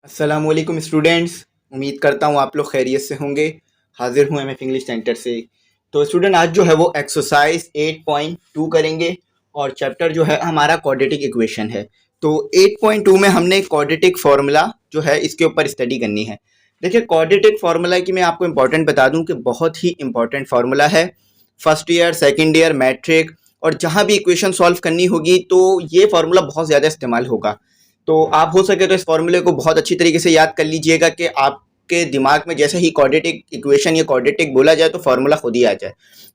अस्सलामुअलैकुम स्टूडेंट्स। उम्मीद करता हूँ आप लोग खैरियत से होंगे। हाजिर हूँ एमएफ इंग्लिश सेंटर से। तो स्टूडेंट आज जो है वो एक्सरसाइज 8.2 करेंगे और चैप्टर जो है हमारा क्वाड्रेटिक इक्वेशन है। तो 8.2 में हमने क्वाड्रेटिक फार्मूला जो है इसके ऊपर स्टडी करनी है। देखिए क्वाड्रेटिक फार्मूला की मैं आपको इंपॉर्टेंट बता दूं कि बहुत ही इंपॉर्टेंट फार्मूला है। First year, second year, matric और जहाँ भी इक्वेशन सॉल्व करनी होगी तो ये फार्मूला बहुत ज़्यादा इस्तेमाल होगा। तो आप हो सके तो इस फॉर्मूले को बहुत अच्छी तरीके से याद कर लीजिएगा कि आपके दिमाग में जैसे ही क्वाड्रेटिक इक्वेशन या क्वाड्रेटिक बोला जाए तो फार्मूला खुद ही आ जाए।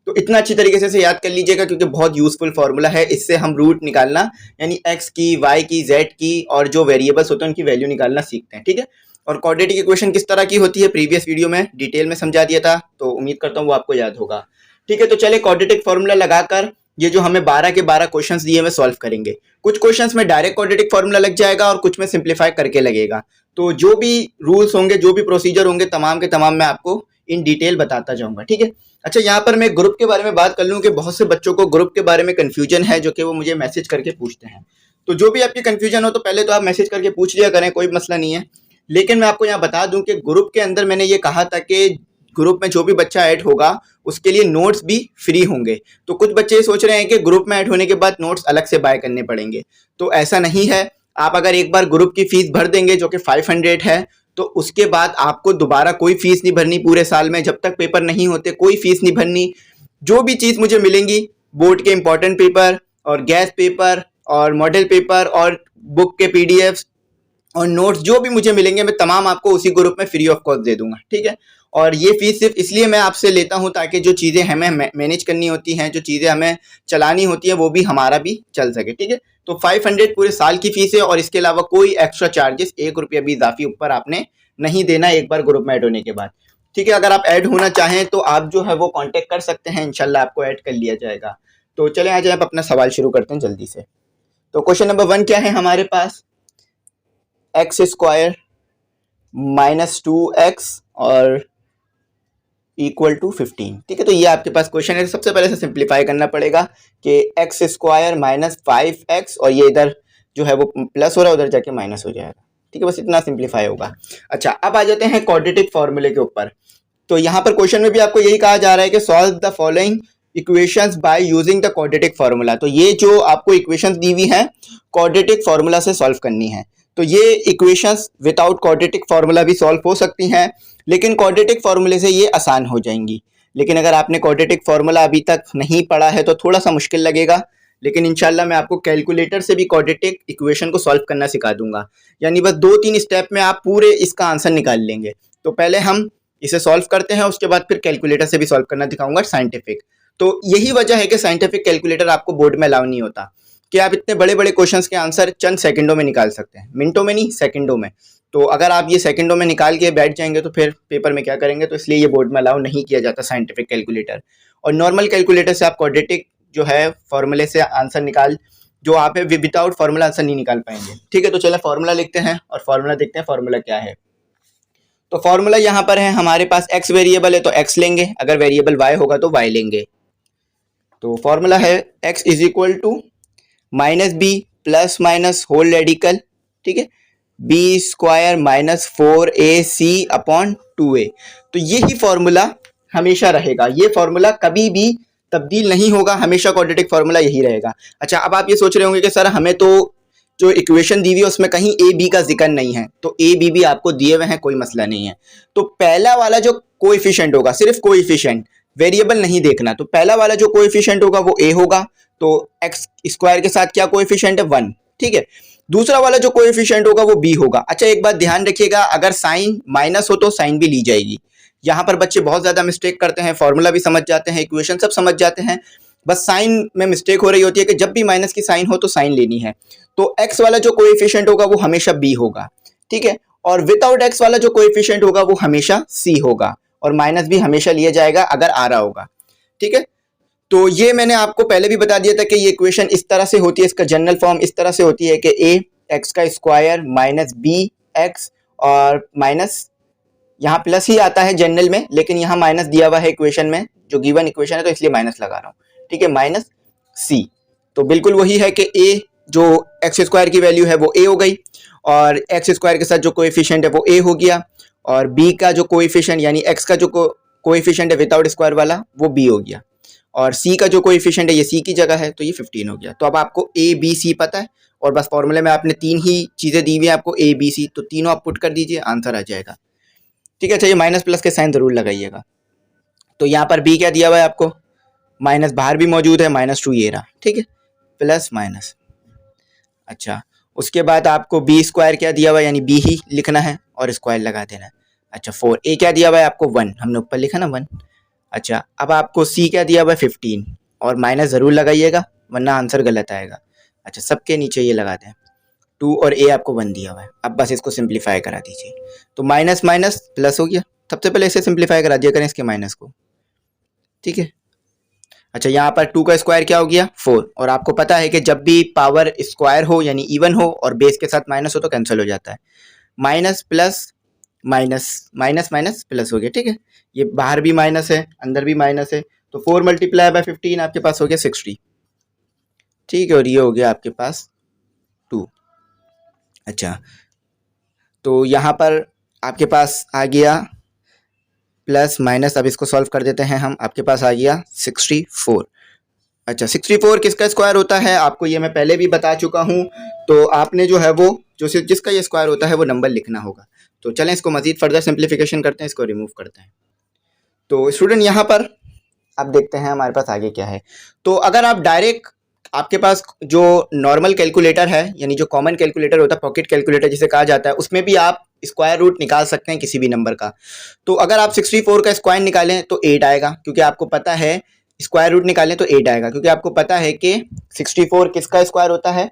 तो इतना अच्छी तरीके से याद कर लीजिएगा क्योंकि बहुत यूजफुल फार्मूला है। इससे हम रूट निकालना यानी एक्स की, वाई की, जेड की और जो वेरिएबल्स होते हैं उनकी वैल्यू निकालना सीखते हैं। ठीक है। और क्वाड्रेटिक इक्वेशन किस तरह की होती है प्रीवियस वीडियो में डिटेल में समझा दिया था, तो उम्मीद करता हूँ वो आपको याद होगा। ठीक है, तो चले क्वाड्रेटिक फार्मूला लगाकर ये जो हमें 12 के 12 क्वेश्चंस दिए हुए सॉल्व करेंगे। कुछ क्वेश्चंस में डायरेक्ट क्वाड्रेटिक फार्मूला लग जाएगा और कुछ में सिंप्लीफाई करके लगेगा। तो जो भी रूल्स होंगे, जो भी प्रोसीजर होंगे, तमाम के तमाम मैं आपको इन डिटेल बताता जाऊंगा। ठीक है। अच्छा, यहाँ पर मैं ग्रुप के बारे में बात कर लूँ कि बहुत से बच्चों को ग्रुप के बारे में कन्फ्यूजन है जो कि वो मुझे मैसेज करके पूछते हैं। तो जो भी आपकी कन्फ्यूजन हो तो पहले तो आप मैसेज करके पूछ लिया करें, कोई मसला नहीं है। लेकिन मैं आपको यहाँ बता दूं कि ग्रुप के अंदर मैंने ये कहा था कि ग्रुप में जो भी बच्चा ऐड होगा उसके लिए नोट्स भी फ्री होंगे। तो कुछ बच्चे सोच रहे हैं कि ग्रुप में ऐड होने के बाद नोट्स अलग से बाय करने पड़ेंगे, तो ऐसा नहीं है। आप अगर एक बार ग्रुप की फीस भर देंगे जो कि 500 है, तो उसके बाद आपको दोबारा कोई फीस नहीं भरनी। पूरे साल में जब तक पेपर नहीं होते कोई फीस नहीं भरनी। जो भी चीज़ मुझे मिलेंगी, बोर्ड के इंपॉर्टेंट पेपर और गैस पेपर और मॉडल पेपर और बुक के पीडीएफ और नोट्स जो भी मुझे मिलेंगे मैं तमाम आपको उसी ग्रुप में फ्री ऑफ कॉस्ट दे दूंगा। ठीक है। और ये फीस सिर्फ इसलिए मैं आपसे लेता हूं ताकि जो चीज़ें हमें मैनेज करनी होती हैं, जो चीज़ें हमें चलानी होती हैं, वो भी हमारा भी चल सके। ठीक है। तो 500 पूरे साल की फीस है और इसके अलावा कोई एक्स्ट्रा चार्जेस 1 रुपया भी इजाफी ऊपर आपने नहीं देना एक बार ग्रुप में ऐड होने के बाद। ठीक है। अगर आप ऐड होना चाहें तो आप जो है वो कॉन्टेक्ट कर सकते हैं, इंशाल्लाह आपको ऐड कर लिया जाएगा। तो चले आज आप अपना सवाल शुरू करते हैं जल्दी से। तो क्वेश्चन नंबर 1 क्या है हमारे पास? एक्स स्क्वायर माइनस 2x और इक्वल टू 15। ठीक है। तो ये आपके पास क्वेश्चन है। सबसे पहले से सिंप्लीफाई करना पड़ेगा कि एक्स स्क्वायर माइनस 5x और ये इधर जो है वो प्लस हो रहा है, उधर जाके माइनस हो जाएगा। ठीक है, बस इतना सिंप्लीफाई होगा। अच्छा, अब आ जाते हैं क्वाड्रेटिक फॉर्मूले के ऊपर। तो यहाँ पर क्वेश्चन में भी आपको यही कहा जा रहा है कि solve the following equations by using the quadratic formula. तो ये जो आपको इक्वेशंस दी हुई हैं क्वाड्रेटिक फार्मूला से सॉल्व करनी है। तो ये इक्वेशंस विदाउट क्वाड्रेटिक फार्मूला भी सॉल्व हो सकती हैं, लेकिन क्वाड्रेटिक फार्मूले से ये आसान हो जाएंगी। लेकिन अगर आपने क्वाड्रेटिक फार्मूला अभी तक नहीं पढ़ा है तो थोड़ा सा मुश्किल लगेगा, लेकिन इंशाल्लाह मैं आपको कैलकुलेटर से भी क्वाड्रेटिक इक्वेशन को सॉल्व करना सिखा दूंगा। यानी बस 2-3 स्टेप में आप पूरे इसका आंसर निकाल लेंगे। तो पहले हम इसे सॉल्व करते हैं, उसके बाद फिर कैलकुलेटर से भी सॉल्व करना दिखाऊंगा साइंटिफिक। तो यही वजह है कि साइंटिफिक कैलकुलेटर आपको बोर्ड में अलाउ नहीं होता कि आप इतने बड़े बड़े क्वेश्चंस के आंसर चंद सेकंडों में निकाल सकते हैं, मिनटों में नहीं, सेकंडों में। तो अगर आप ये सेकंडों में निकाल के बैठ जाएंगे तो फिर पेपर में क्या करेंगे, तो इसलिए ये बोर्ड में अलाउ नहीं किया जाता साइंटिफिक कैलकुलेटर। और नॉर्मल कैलकुलेटर से आप क्वाड्रेटिक जो है फॉर्मूले से आंसर निकाल जो आप है विदाउट फार्मूला आंसर नहीं निकाल पाएंगे। ठीक है। तो चलो फार्मूला लिखते हैं और फार्मूला देखते हैं फार्मूला क्या है। तो फार्मूला यहाँ पर है हमारे पास, एक्स वेरिएबल है तो एक्स लेंगे, अगर वेरिएबल वाई होगा तो वाई लेंगे। तो फॉर्मूला है x is equal to minus B plus minus whole radical, ठीक है, B square minus 4ac upon 2a। तो यही फॉर्मूला हमेशा रहेगा, ये फॉर्मूला कभी भी तब्दील नहीं होगा, हमेशा क्वाड्रेटिक फॉर्मूला यही रहेगा। अच्छा, अब आप ये सोच रहे होंगे कि सर हमें तो जो इक्वेशन दी हुई है उसमें कहीं ए बी का जिक्र नहीं है, तो ए बी भी आपको दिए हुए हैं, कोई मसला नहीं है। तो पहला वाला जो कोएफिशिएंट होगा, सिर्फ कोएफिशिएंट, वेरिएबल नहीं देखना, तो पहला वाला जो कोएफिशिएंट होगा वो ए होगा। तो एक्स स्क्वायर के साथ क्या कोएफिशिएंट है? 1। ठीक है। दूसरा वाला जो कोएफिशिएंट होगा वो बी होगा। अच्छा, एक बात ध्यान रखिएगा, अगर साइन माइनस हो तो साइन भी ली जाएगी। यहाँ पर बच्चे बहुत ज्यादा मिस्टेक करते हैं, फॉर्मूला भी समझ जाते हैं, इक्वेशन सब समझ जाते हैं, बस साइन में मिस्टेक हो रही होती है कि जब भी माइनस की साइन हो तो साइन लेनी है। तो एक्स वाला जो कोएफिशिएंट होगा वो हमेशा बी होगा। ठीक है। और विदाउट एक्स वाला जो कोएफिशिएंट होगा वो हमेशा सी होगा, और माइनस भी हमेशा लिया जाएगा अगर आ रहा होगा। ठीक है। तो ये मैंने आपको पहले भी बता दिया था कि ये इक्वेशन इस तरह से होती है, इसका जनरल फॉर्म इस तरह से होती है कि ए एक्स का स्क्वायर माइनस बी एक्स और माइनस, यहाँ प्लस ही आता है जनरल में, लेकिन यहाँ माइनस दिया हुआ है इक्वेशन में, जो गिवन इक्वेशन है, तो इसलिए माइनस लगा रहा हूँ। ठीक है, माइनस सी। तो बिल्कुल वही है कि ए जो एक्स स्क्वायर की वैल्यू है वो ए हो गई, और एक्स स्क्वायर के साथ जो कोएफिशिएंट है वो ए हो गया, और बी का जो कोएफिशिएंट यानी एक्स का जो कोएफिशिएंट है विदाउट स्क्वायर वाला वो बी हो गया, और सी का जो कोएफिशिएंट है ये सी की जगह है तो ये 15 हो गया। तो अब आपको ए बी सी पता है, और बस फॉर्मूले में आपने तीन ही चीज़ें दी हुई हैं आपको ए बी सी, तो तीनों आप पुट कर दीजिए, आंसर आ जाएगा। ठीक है, चाहिए माइनस प्लस के साइन ज़रूर लगाइएगा। तो यहाँ पर बी क्या दिया हुआ है आपको, माइनस बाहर भी मौजूद है, -2 ये रहा, ठीक है, प्लस माइनस। अच्छा, उसके बाद आपको बी स्क्वायर क्या दिया हुआ है, यानी बी ही लिखना है और स्क्वायर लगा देना है। अच्छा, 4 ए क्या दिया हुआ है आपको 1, हमने ऊपर लिखा ना 1। अच्छा, अब आपको सी क्या दिया हुआ है 15, और माइनस ज़रूर लगाइएगा वरना आंसर गलत आएगा। अच्छा, सबके नीचे ये लगा दें 2, और ए आपको 1 दिया हुआ है। अब बस इसको सिंप्लीफाई करा दीजिए, तो माइनस माइनस प्लस हो गया। सबसे पहले इसे सिंप्लीफाई करा दिया करें इसके माइनस को, ठीक है। अच्छा, यहाँ पर 2 का स्क्वायर क्या हो गया 4, और आपको पता है कि जब भी पावर स्क्वायर हो यानी इवन हो और बेस के साथ माइनस हो तो कैंसिल हो जाता है। Minus plus minus, minus minus plus हो गया, ठीक है। ये बाहर भी माइनस है अंदर भी माइनस है, तो 4 मल्टीप्लाई बाय 15 आपके पास हो गया 60, ठीक है, और ये हो गया आपके पास 2। अच्छा, तो यहाँ पर आपके पास आ गया प्लस माइनस, अब इसको सॉल्व कर देते हैं हम, आपके पास आ गया 64। अच्छा, 64 किसका स्क्वायर होता है आपको ये मैं पहले भी बता चुका हूँ, तो आपने जो है वो जो जिसका ये स्क्वायर होता है वो नंबर लिखना होगा। तो चलें इसको मज़ीद फर्दर सिंप्लीफिकेशन करते हैं, इसको रिमूव करते हैं। तो स्टूडेंट यहाँ पर अब देखते हैं हमारे पास आगे क्या है। तो अगर आप डायरेक्ट आपके पास जो नॉर्मल कैलकुलेटर है यानी जो कॉमन कैलकुलेटर होता है, पॉकेट कैलकुलेटर जिसे कहा जाता है, उसमें भी आप स्क्वायर रूट निकाल सकते हैं किसी भी नंबर का। तो अगर आप 64 का स्क्वायर निकालें तो 8 आएगा, क्योंकि आपको पता है स्क्वायर रूट निकालें तो 8 आएगा, क्योंकि आपको पता है कि 64 किसका स्क्वायर होता है,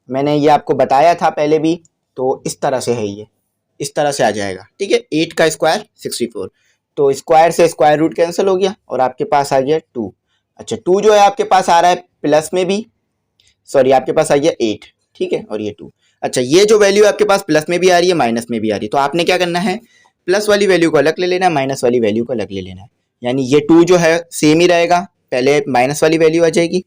मैंने ये आपको बताया था पहले भी। तो इस तरह से है, ये इस तरह से आ जाएगा, ठीक है। 8 का स्क्वायर 64, तो स्क्वायर से स्क्वायर रूट कैंसिल हो गया और आपके पास आ गया 2। अच्छा, 2 जो है आपके पास आ रहा है प्लस में भी, सॉरी आपके पास आ गया 8, ठीक है, और ये 2। अच्छा, ये जो वैल्यू आपके पास प्लस में भी आ रही है माइनस में भी आ रही है, तो आपने क्या करना है, प्लस वाली वैल्यू को अलग ले लेना है, माइनस वाली वैल्यू को अलग ले लेना है। यानी ये 2 जो है सेम ही रहेगा, पहले माइनस वाली वैल्यू आ जाएगी,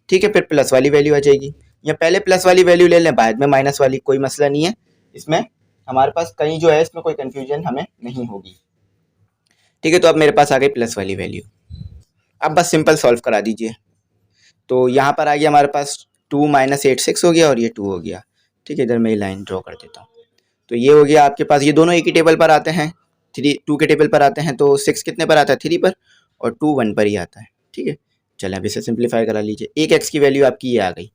ठीक है, फिर प्लस वाली वैल्यू आ जाएगी, या पहले प्लस वाली वैल्यू ले लें बाद में माइनस वाली, कोई मसला नहीं है इसमें, हमारे पास कहीं जो है इसमें कोई कन्फ्यूजन हमें नहीं होगी, ठीक है। तो अब मेरे पास आ गई प्लस वाली वैल्यू, अब बस सिंपल सॉल्व करा दीजिए। तो यहाँ पर आ गया हमारे पास 2 माइनस 8 6 हो गया, और ये 2 हो गया, ठीक है। इधर मैं लाइन ड्रॉ कर देता हूँ, तो ये हो गया आपके पास, ये दोनों एक ही टेबल पर आते हैं, 2 के टेबल पर आते हैं, तो 6 कितने पर आता है 3 पर, और 2 1 पर ही आता है, ठीक है। चलें अब इसे सिंप्लीफाई करा लीजिए, एक एक्स की वैल्यू आपकी ये आ गई।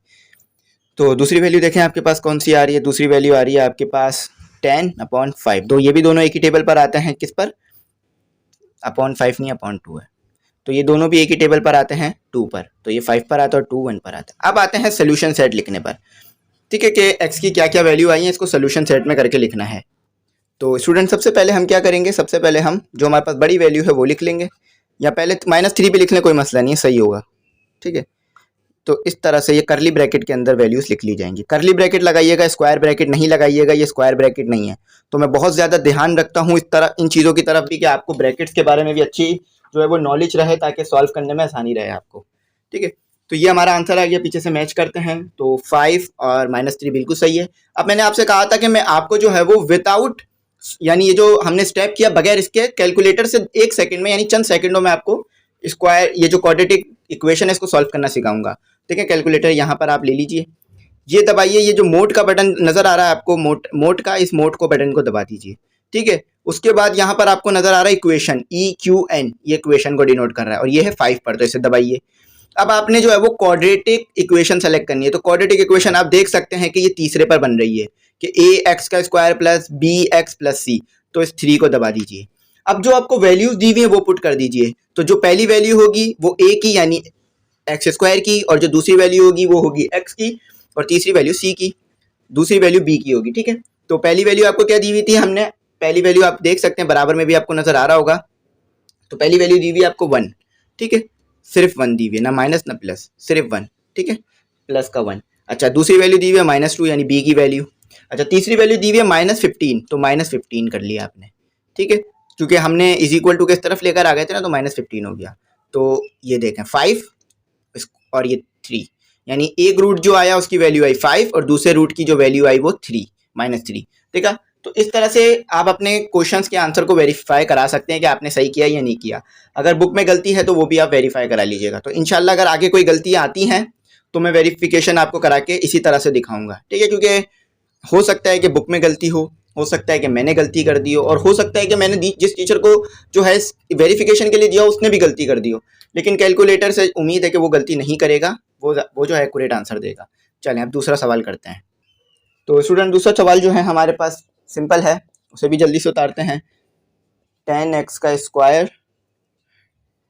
तो दूसरी वैल्यू देखें आपके पास कौन सी आ रही है, दूसरी वैल्यू आ रही है आपके पास 10/5। तो ये भी दोनों एक ही टेबल पर आते हैं, किस पर, अपॉन 5 नहीं अपॉन 2 है, तो ये दोनों भी एक ही टेबल पर आते हैं 2 पर, तो ये 5 पर आता है और 2 1 पर आता है। अब आते हैं सोल्यूशन सेट लिखने पर, ठीक है, कि एक्स की क्या क्या वैल्यू आई है इसको सोल्यूशन सेट में करके लिखना है। तो स्टूडेंट सबसे पहले हम क्या करेंगे, सबसे पहले हम जो हमारे पास बड़ी वैल्यू है वो लिख लेंगे, या पहले -3 भी लिख लें, कोई मसला नहीं है, सही होगा, ठीक है। तो इस तरह से ये करली ब्रैकेट के अंदर वैल्यूज़ लिख ली जाएंगी। करली ब्रैकेट लगाइएगा, स्क्वायर ब्रैकेट नहीं लगाइएगा, ये स्क्वायर ब्रैकेट नहीं है। तो मैं बहुत ज़्यादा ध्यान रखता हूँ इस तरह इन चीज़ों की तरफ भी, कि आपको ब्रैकेट्स के बारे में भी अच्छी जो है वो नॉलेज रहे, ताकि सॉल्व करने में आसानी रहे आपको, ठीक है। तो ये हमारा आंसर आ गया, पीछे से मैच करते हैं, तो 5 और -3 बिल्कुल सही है। अब मैंने आपसे कहा था कि मैं आपको जो है वो विदाउट, यानी ये जो हमने स्टेप किया बगैर इसके, कैलकुलेटर से 1 सेकंड में यानी चंद सेकंडों में आपको स्क्वायर, ये जो क्वाड्रेटिक इक्वेशन है इसको सॉल्व करना सिखाऊंगा, ठीक है। कैलकुलेटर यहाँ पर आप ले लीजिए, ये दबाइए, ये जो मोड का बटन नजर आ रहा है आपको, मोड का, इस मोड को बटन को दबा दीजिए, ठीक है। उसके बाद यहाँ पर आपको नजर आ रहा है इक्वेशन EQN, ये इक्वेशन को डिनोट कर रहा है, और ये है 5 पर, तो इसे दबाइए। अब आपने जो है वो क्वाड्रेटिक इक्वेशन सेलेक्ट करनी है, तो क्वाड्रेटिक इक्वेशन आप देख सकते हैं कि ये तीसरे पर बन रही है, कि ax का square plus bx plus c, तो इस 3 को दबा दीजिए। अब जो आपको वैल्यूज दी हुई है वो पुट कर दीजिए, तो जो पहली वैल्यू होगी वो a की यानी एक्स स्क्वायर की, और जो दूसरी वैल्यू होगी वो होगी x की, और तीसरी वैल्यू c की, दूसरी वैल्यू b की होगी, ठीक है। तो पहली वैल्यू आपको क्या दी हुई थी, हमने पहली वैल्यू आप देख सकते हैं बराबर में भी आपको नजर आ रहा होगा, तो पहली वैल्यू दी हुई आपको 1, ठीक है, सिर्फ 1 दी हुई है, ना माइनस ना प्लस, सिर्फ 1, ठीक है, प्लस का 1। अच्छा, दूसरी वैल्यू दी हुई है -2 यानी b की वैल्यू। अच्छा, तीसरी वैल्यू दी हुई है -15, तो -15 कर लिया आपने, ठीक है, क्योंकि हमने इज इक्वल टू किस तरफ लेकर आ गए थे ना, तो -15 हो गया। तो ये देखें 5 और ये 3, यानी एक रूट जो आया उसकी वैल्यू आई 5, और दूसरे रूट की जो वैल्यू आई वो 3, -3। ठीक है, तो इस तरह से आप अपने क्वेश्चंस के आंसर को वेरीफाई करा सकते हैं कि आपने सही किया या नहीं किया। अगर बुक में गलती है तो वो भी आप वेरीफाई करा लीजिएगा। तो इंशाल्लाह अगर आगे कोई गलतियाँ आती हैं तो मैं वेरिफिकेशन आपको करा के इसी तरह से दिखाऊंगा। ठीक है, क्योंकि हो सकता है कि बुक में गलती हो सकता है कि मैंने गलती कर दी हो, और हो सकता है कि मैंने जिस टीचर को जो है वेरिफिकेशन के लिए दिया उसने भी गलती कर दी हो, लेकिन कैलकुलेटर से उम्मीद है कि वो गलती नहीं करेगा, वो जो है एक्यूरेट आंसर देगा। चलें अब दूसरा सवाल करते हैं। तो स्टूडेंट दूसरा सवाल जो है हमारे पास सिंपल है, उसे भी जल्दी से उतारते हैं। 10x का स्क्वायर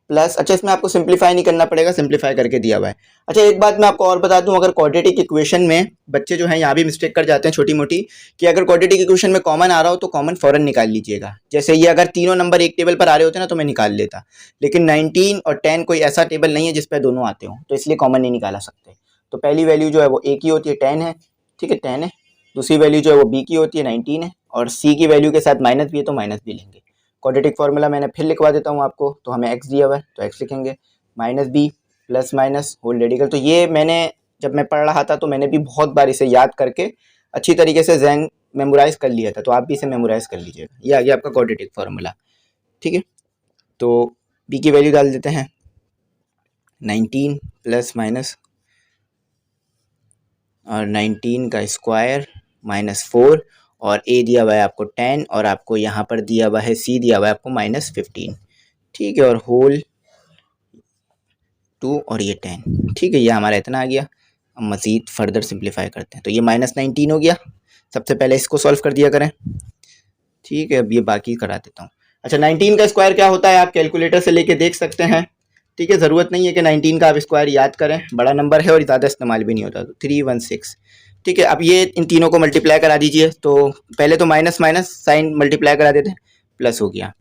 प्लस, अच्छा इसमें आपको सिंप्लीफाई नहीं करना पड़ेगा, सिंप्लीफाई करके दिया हुआ है। अच्छा एक बात मैं आपको और बता दूं, अगर क्वाड्रेटिक इक्वेशन में बच्चे जो हैं यहाँ भी मिस्टेक कर जाते हैं छोटी मोटी, कि अगर क्वाड्रेटिक इक्वेशन में कॉमन आ रहा हो तो कॉमन फौरन निकाल लीजिएगा। जैसे ये अगर तीनों नंबर एक टेबल पर आ रहे होते ना तो मैं निकाल लेता, लेकिन 19 और 10 कोई ऐसा टेबल नहीं है जिस पर दोनों आते हों, तो इसलिए कॉमन नहीं निकाला सकते। तो पहली वैल्यू जो है वो ए की होती है, 10 है, ठीक है 10 है। दूसरी वैल्यू जो है वो बी की होती है, 19 है, और सी की वैल्यू के साथ माइनस भी है तो माइनस भी लेंगे। क्वाड्रेटिक फार्मूला मैंने फिर लिखवा देता हूँ आपको, तो हमें x दिया हुआ है तो x लिखेंगे, minus B plus minus whole radical. तो ये मैंने जब मैं पढ़ रहा था तो मैंने भी बहुत बार इसे याद करके अच्छी तरीके से जहन मेमोराइज कर लिया था, तो आप भी इसे मेमोराइज कर लीजिएगा। ये आ गया आपका क्वाड्रेटिक फार्मूला। ठीक है, तो b की वैल्यू डाल देते हैं 19 प्लस माइनस और 19 का स्क्वायर -4, और a दिया हुआ है आपको 10, और आपको यहाँ पर दिया हुआ है c दिया हुआ है आपको -15। ठीक है, और होल 2 और ये 10। ठीक है, ये हमारा इतना आ गया। अब मज़ीद फर्दर सिंप्लीफाई करते हैं, तो ये -19 हो गया। सबसे पहले इसको सॉल्व कर दिया करें। ठीक है, अब ये बाकी करा देता हूँ। अच्छा 19 का स्क्वायर क्या होता है आप कैलकुलेटर से लेके देख सकते हैं। ठीक है, ज़रूरत नहीं है कि 19 का आप स्क्वायर याद करें, बड़ा नंबर है और ज़्यादा इस्तेमाल भी नहीं होता, तो 316। ठीक है, अब ये इन तीनों को मल्टीप्लाई करा दीजिए। तो पहले तो माइनस माइनस साइन मल्टीप्लाई करा देते हैं, प्लस हो गया।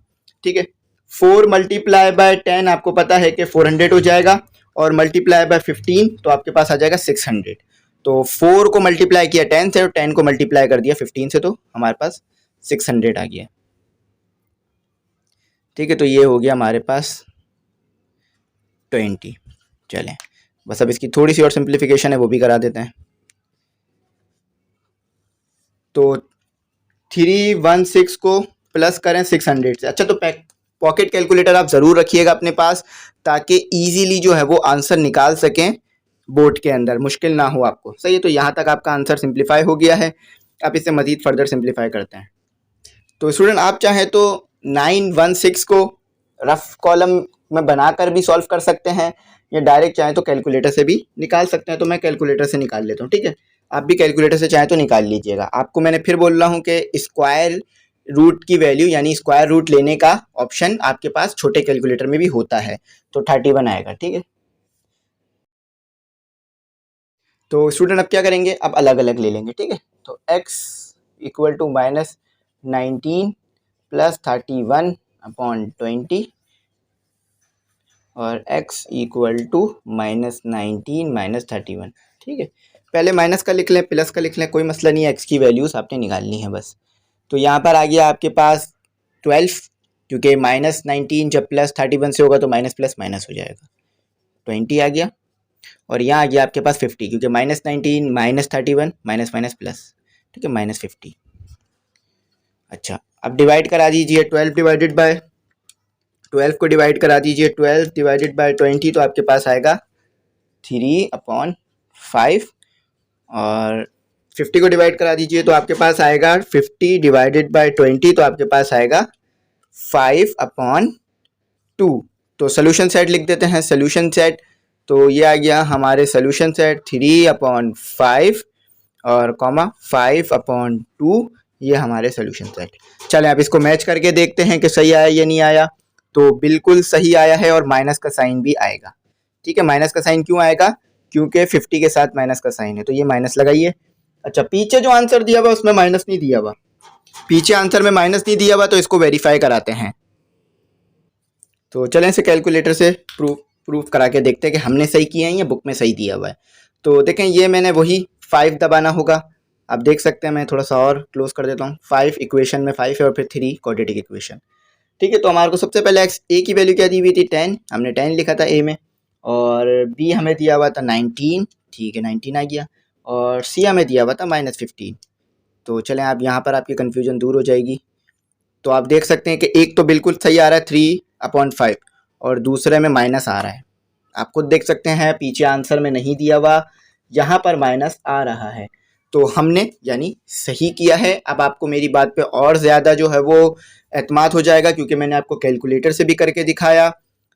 ठीक है, 4 मल्टीप्लाई बाय 10 आपको पता है कि 400 हो जाएगा, और मल्टीप्लाई बाय 15 तो आपके पास आ जाएगा 600। तो 4 को मल्टीप्लाई किया 10 से और 10 को मल्टीप्लाई कर दिया 15 से, तो हमारे पास 600 आ गया। ठीक है, तो ये हो गया हमारे पास 20। चलें बस अब इसकी थोड़ी सी और सिंप्लीफिकेशन है वो भी करा देते हैं। तो 316 को प्लस करें 600 से। अच्छा तो पॉकेट कैलकुलेटर आप ज़रूर रखिएगा अपने पास, ताकि इजीली जो है वो आंसर निकाल सकें बोर्ड के अंदर, मुश्किल ना हो आपको। सही है, तो यहाँ तक आपका आंसर सिंप्लीफाई हो गया है। अब इसे मज़ीद फर्दर सिंप्लीफाई करते हैं। तो स्टूडेंट आप चाहें तो 916 को रफ कॉलम में बनाकर भी सॉल्व कर सकते हैं, या डायरेक्ट चाहें तो कैलकुलेटर से भी निकाल सकते हैं। तो मैं कैलकुलेटर से निकाल लेता हूँ। ठीक है, आप भी कैलकुलेटर से चाहें तो निकाल लीजिएगा। आपको मैंने फिर बोल रहा हूँ कि स्क्वायर रूट की वैल्यू यानी स्क्वायर रूट लेने का ऑप्शन आपके पास छोटे कैलकुलेटर में भी होता है, तो 31 आएगा। ठीक है, तो स्टूडेंट अब क्या करेंगे, अब अलग अलग ले लेंगे। ठीक है, तो x इक्वल टू -19 प्लस 31/20 और x इक्वल टू -19 -31। ठीक है, पहले माइनस का लिख लें, प्लस का लिख लें, कोई मसला नहीं है, x की वैल्यूज़ आपने निकालनी है बस। तो यहाँ पर आ गया आपके पास 12, क्योंकि -19 जब +31 से होगा तो माइनस प्लस माइनस हो जाएगा, 20 आ गया। और यहाँ आ गया आपके पास 50, क्योंकि -19 -31 माइनस माइनस प्लस। ठीक है, -50। अच्छा अब डिवाइड करा दीजिए, 12 डिवाइडेड बाय 12 को डिवाइड करा दीजिए 12 डिवाइडेड बाय 20, तो आपके पास आएगा 3/5, और 50 को डिवाइड करा दीजिए तो आपके पास आएगा 50 डिवाइडेड बाय 20, तो आपके पास आएगा 5/2। तो सोल्यूशन सेट लिख देते हैं, सोल्यूशन सेट। तो ये आ गया हमारे सोल्यूशन सेट 3/5 और कॉमा 5/2, ये हमारे सोल्यूशन सेट। चलें अब इसको मैच करके देखते हैं कि सही आया या नहीं आया। तो बिल्कुल सही आया है, और माइनस का साइन भी आएगा। ठीक है, माइनस का साइन क्यों आएगा, क्योंकि 50 के साथ माइनस का साइन है, तो ये माइनस लगाइए। अच्छा पीछे जो आंसर दिया हुआ उसमें माइनस नहीं दिया हुआ, पीछे आंसर में माइनस नहीं दिया हुआ, तो इसको वेरीफाई कराते हैं। तो चलें इसे कैलकुलेटर से प्रूफ करा के देखते हैं कि हमने सही किया है या बुक में सही दिया हुआ है। तो देखें ये मैंने वही 5 दबाना होगा, आप देख सकते हैं। मैं थोड़ा सा और क्लोज कर देता हूँ। 5 इक्वेशन में 5 है और फिर 3 क्वाड्रेटिक इक्वेशन। ठीक है, तो हमारे को सबसे पहले ए की वैल्यू क्या दी हुई थी, 10, हमने 10 लिखा था ए में, और बी हमें दिया हुआ था 19। ठीक है, 19 आ गया, और सी हमें दिया हुआ था -15। तो चलें आप यहाँ पर आपकी कन्फ्यूजन दूर हो जाएगी। तो आप देख सकते हैं कि एक तो बिल्कुल सही आ रहा है 3/5 और दूसरे में माइनस आ रहा है। आप खुद देख सकते हैं पीछे आंसर में नहीं दिया हुआ, यहाँ पर माइनस आ रहा है। तो हमने यानी सही किया है। अब आपको मेरी बात पे और ज़्यादा जो है वो एतमाद हो जाएगा, क्योंकि मैंने आपको कैलकुलेटर से भी करके दिखाया,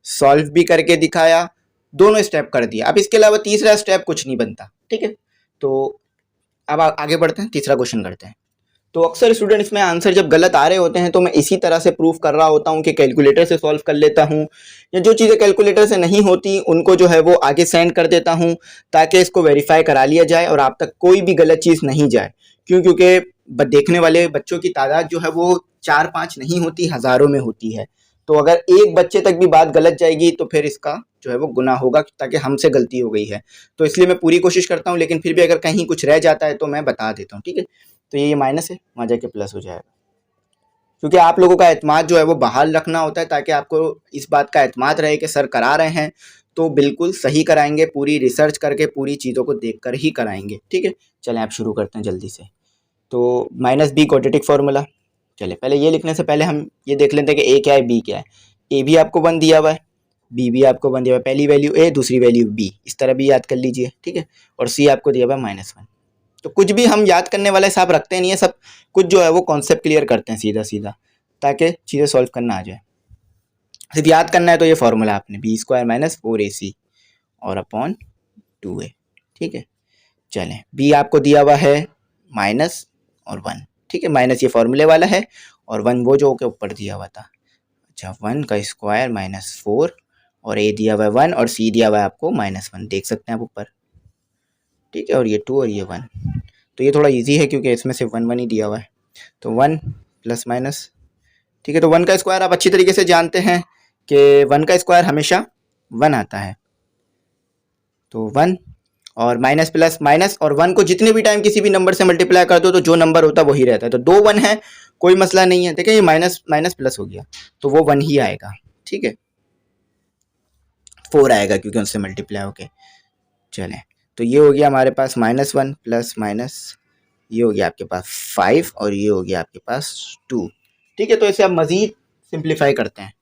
सॉल्व भी करके दिखाया, दोनों स्टेप कर दिया। अब इसके अलावा तीसरा स्टेप कुछ नहीं बनता, ठीक है। तो अब आगे बढ़ते हैं, तीसरा क्वेश्चन करते हैं। तो अक्सर स्टूडेंट्स में आंसर जब गलत आ रहे होते हैं तो मैं इसी तरह से प्रूफ कर रहा होता हूँ कि कैलकुलेटर से सॉल्व कर लेता हूँ, या जो चीज़ें कैलकुलेटर से नहीं होती उनको जो है वो आगे सेंड कर देता हूँ ताकि इसको वेरीफाई करा लिया जाए और आप तक कोई भी गलत चीज़ नहीं जाए। क्योंकि देखने वाले बच्चों की तादाद जो है वो 4-5 नहीं होती, हज़ारों में होती है। तो अगर एक बच्चे तक भी बात गलत जाएगी तो फिर इसका जो है वो गुनाह होगा, ताकि हमसे गलती हो गई है। तो इसलिए मैं पूरी कोशिश करता हूँ, लेकिन फिर भी अगर कहीं कुछ रह जाता है तो मैं बता देता हूँ, ठीक है। तो ये माइनस है, वहाँ जाके प्लस हो जाएगा, क्योंकि आप लोगों का एतमाद जो है वो बहाल रखना होता है, ताकि आपको इस बात का एतमाद रहे कि सर करा रहे हैं तो बिल्कुल सही कराएंगे, पूरी रिसर्च करके पूरी चीज़ों को देख कर ही कराएंगे, ठीक है। चलें आप शुरू करते हैं जल्दी से। तो -b क्वाड्रेटिक फार्मूला। चले पहले ये लिखने से पहले हम ये देख लेते हैं कि a क्या है, b क्या है। a भी आपको 1 दिया हुआ है, b भी आपको 1 दिया हुआ है। पहली वैल्यू a, दूसरी वैल्यू b, इस तरह भी याद कर लीजिए, ठीक है। और c आपको दिया हुआ है -1। तो कुछ भी हम याद करने वाले हिसाब रखते नहीं है, सब कुछ जो है वो कॉन्सेप्ट क्लियर करते हैं सीधा सीधा, ताकि चीज़ें सॉल्व करना आ जाए। सिर्फ याद करना है तो ये फार्मूला आपने b² - 4ac और अपॉन 2a, ठीक है। चलें b आपको दिया हुआ है माइनस और 1, ठीक है। माइनस ये फार्मूले वाला है और 1 वो जो के ऊपर दिया हुआ था। अच्छा, 1 का स्क्वायर -4 और a दिया हुआ है 1 और c दिया हुआ है आपको -1, देख सकते हैं आप ऊपर, ठीक है। और ये 2 और ये 1, तो ये थोड़ा इजी है क्योंकि इसमें सिर्फ 1 1 ही दिया हुआ है। तो 1 प्लस माइनस, ठीक है। तो 1 का स्क्वायर आप अच्छी तरीके से जानते हैं कि 1 का स्क्वायर हमेशा 1 आता है। तो 1 और माइनस प्लस माइनस और 1 को जितने भी टाइम किसी भी नंबर से मल्टीप्लाई कर दो तो जो नंबर होता है वही रहता है। तो 2 1 है, कोई मसला नहीं है। देखिए ये माइनस माइनस प्लस हो गया तो वो 1 ही आएगा, ठीक है। 4 आएगा क्योंकि उनसे मल्टीप्लाई होके। चलें, तो ये हो गया हमारे पास -1 प्लस माइनस, ये हो गया आपके पास 5 और ये हो गया आपके पास 2, ठीक है। तो इसे आप मज़ीद सिंप्लीफाई करते हैं।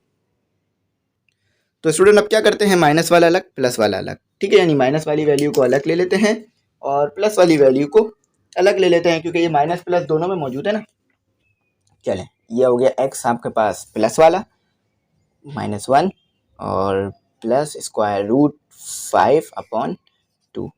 तो स्टूडेंट अब क्या करते हैं, माइनस वाला अलग प्लस वाला अलग, ठीक है। यानी माइनस वाली वैल्यू को अलग ले लेते हैं और प्लस वाली वैल्यू को अलग ले लेते हैं, क्योंकि ये माइनस प्लस दोनों में मौजूद है ना। चलें, ये हो गया x आपके पास प्लस वाला -1 और प्लस √5/2।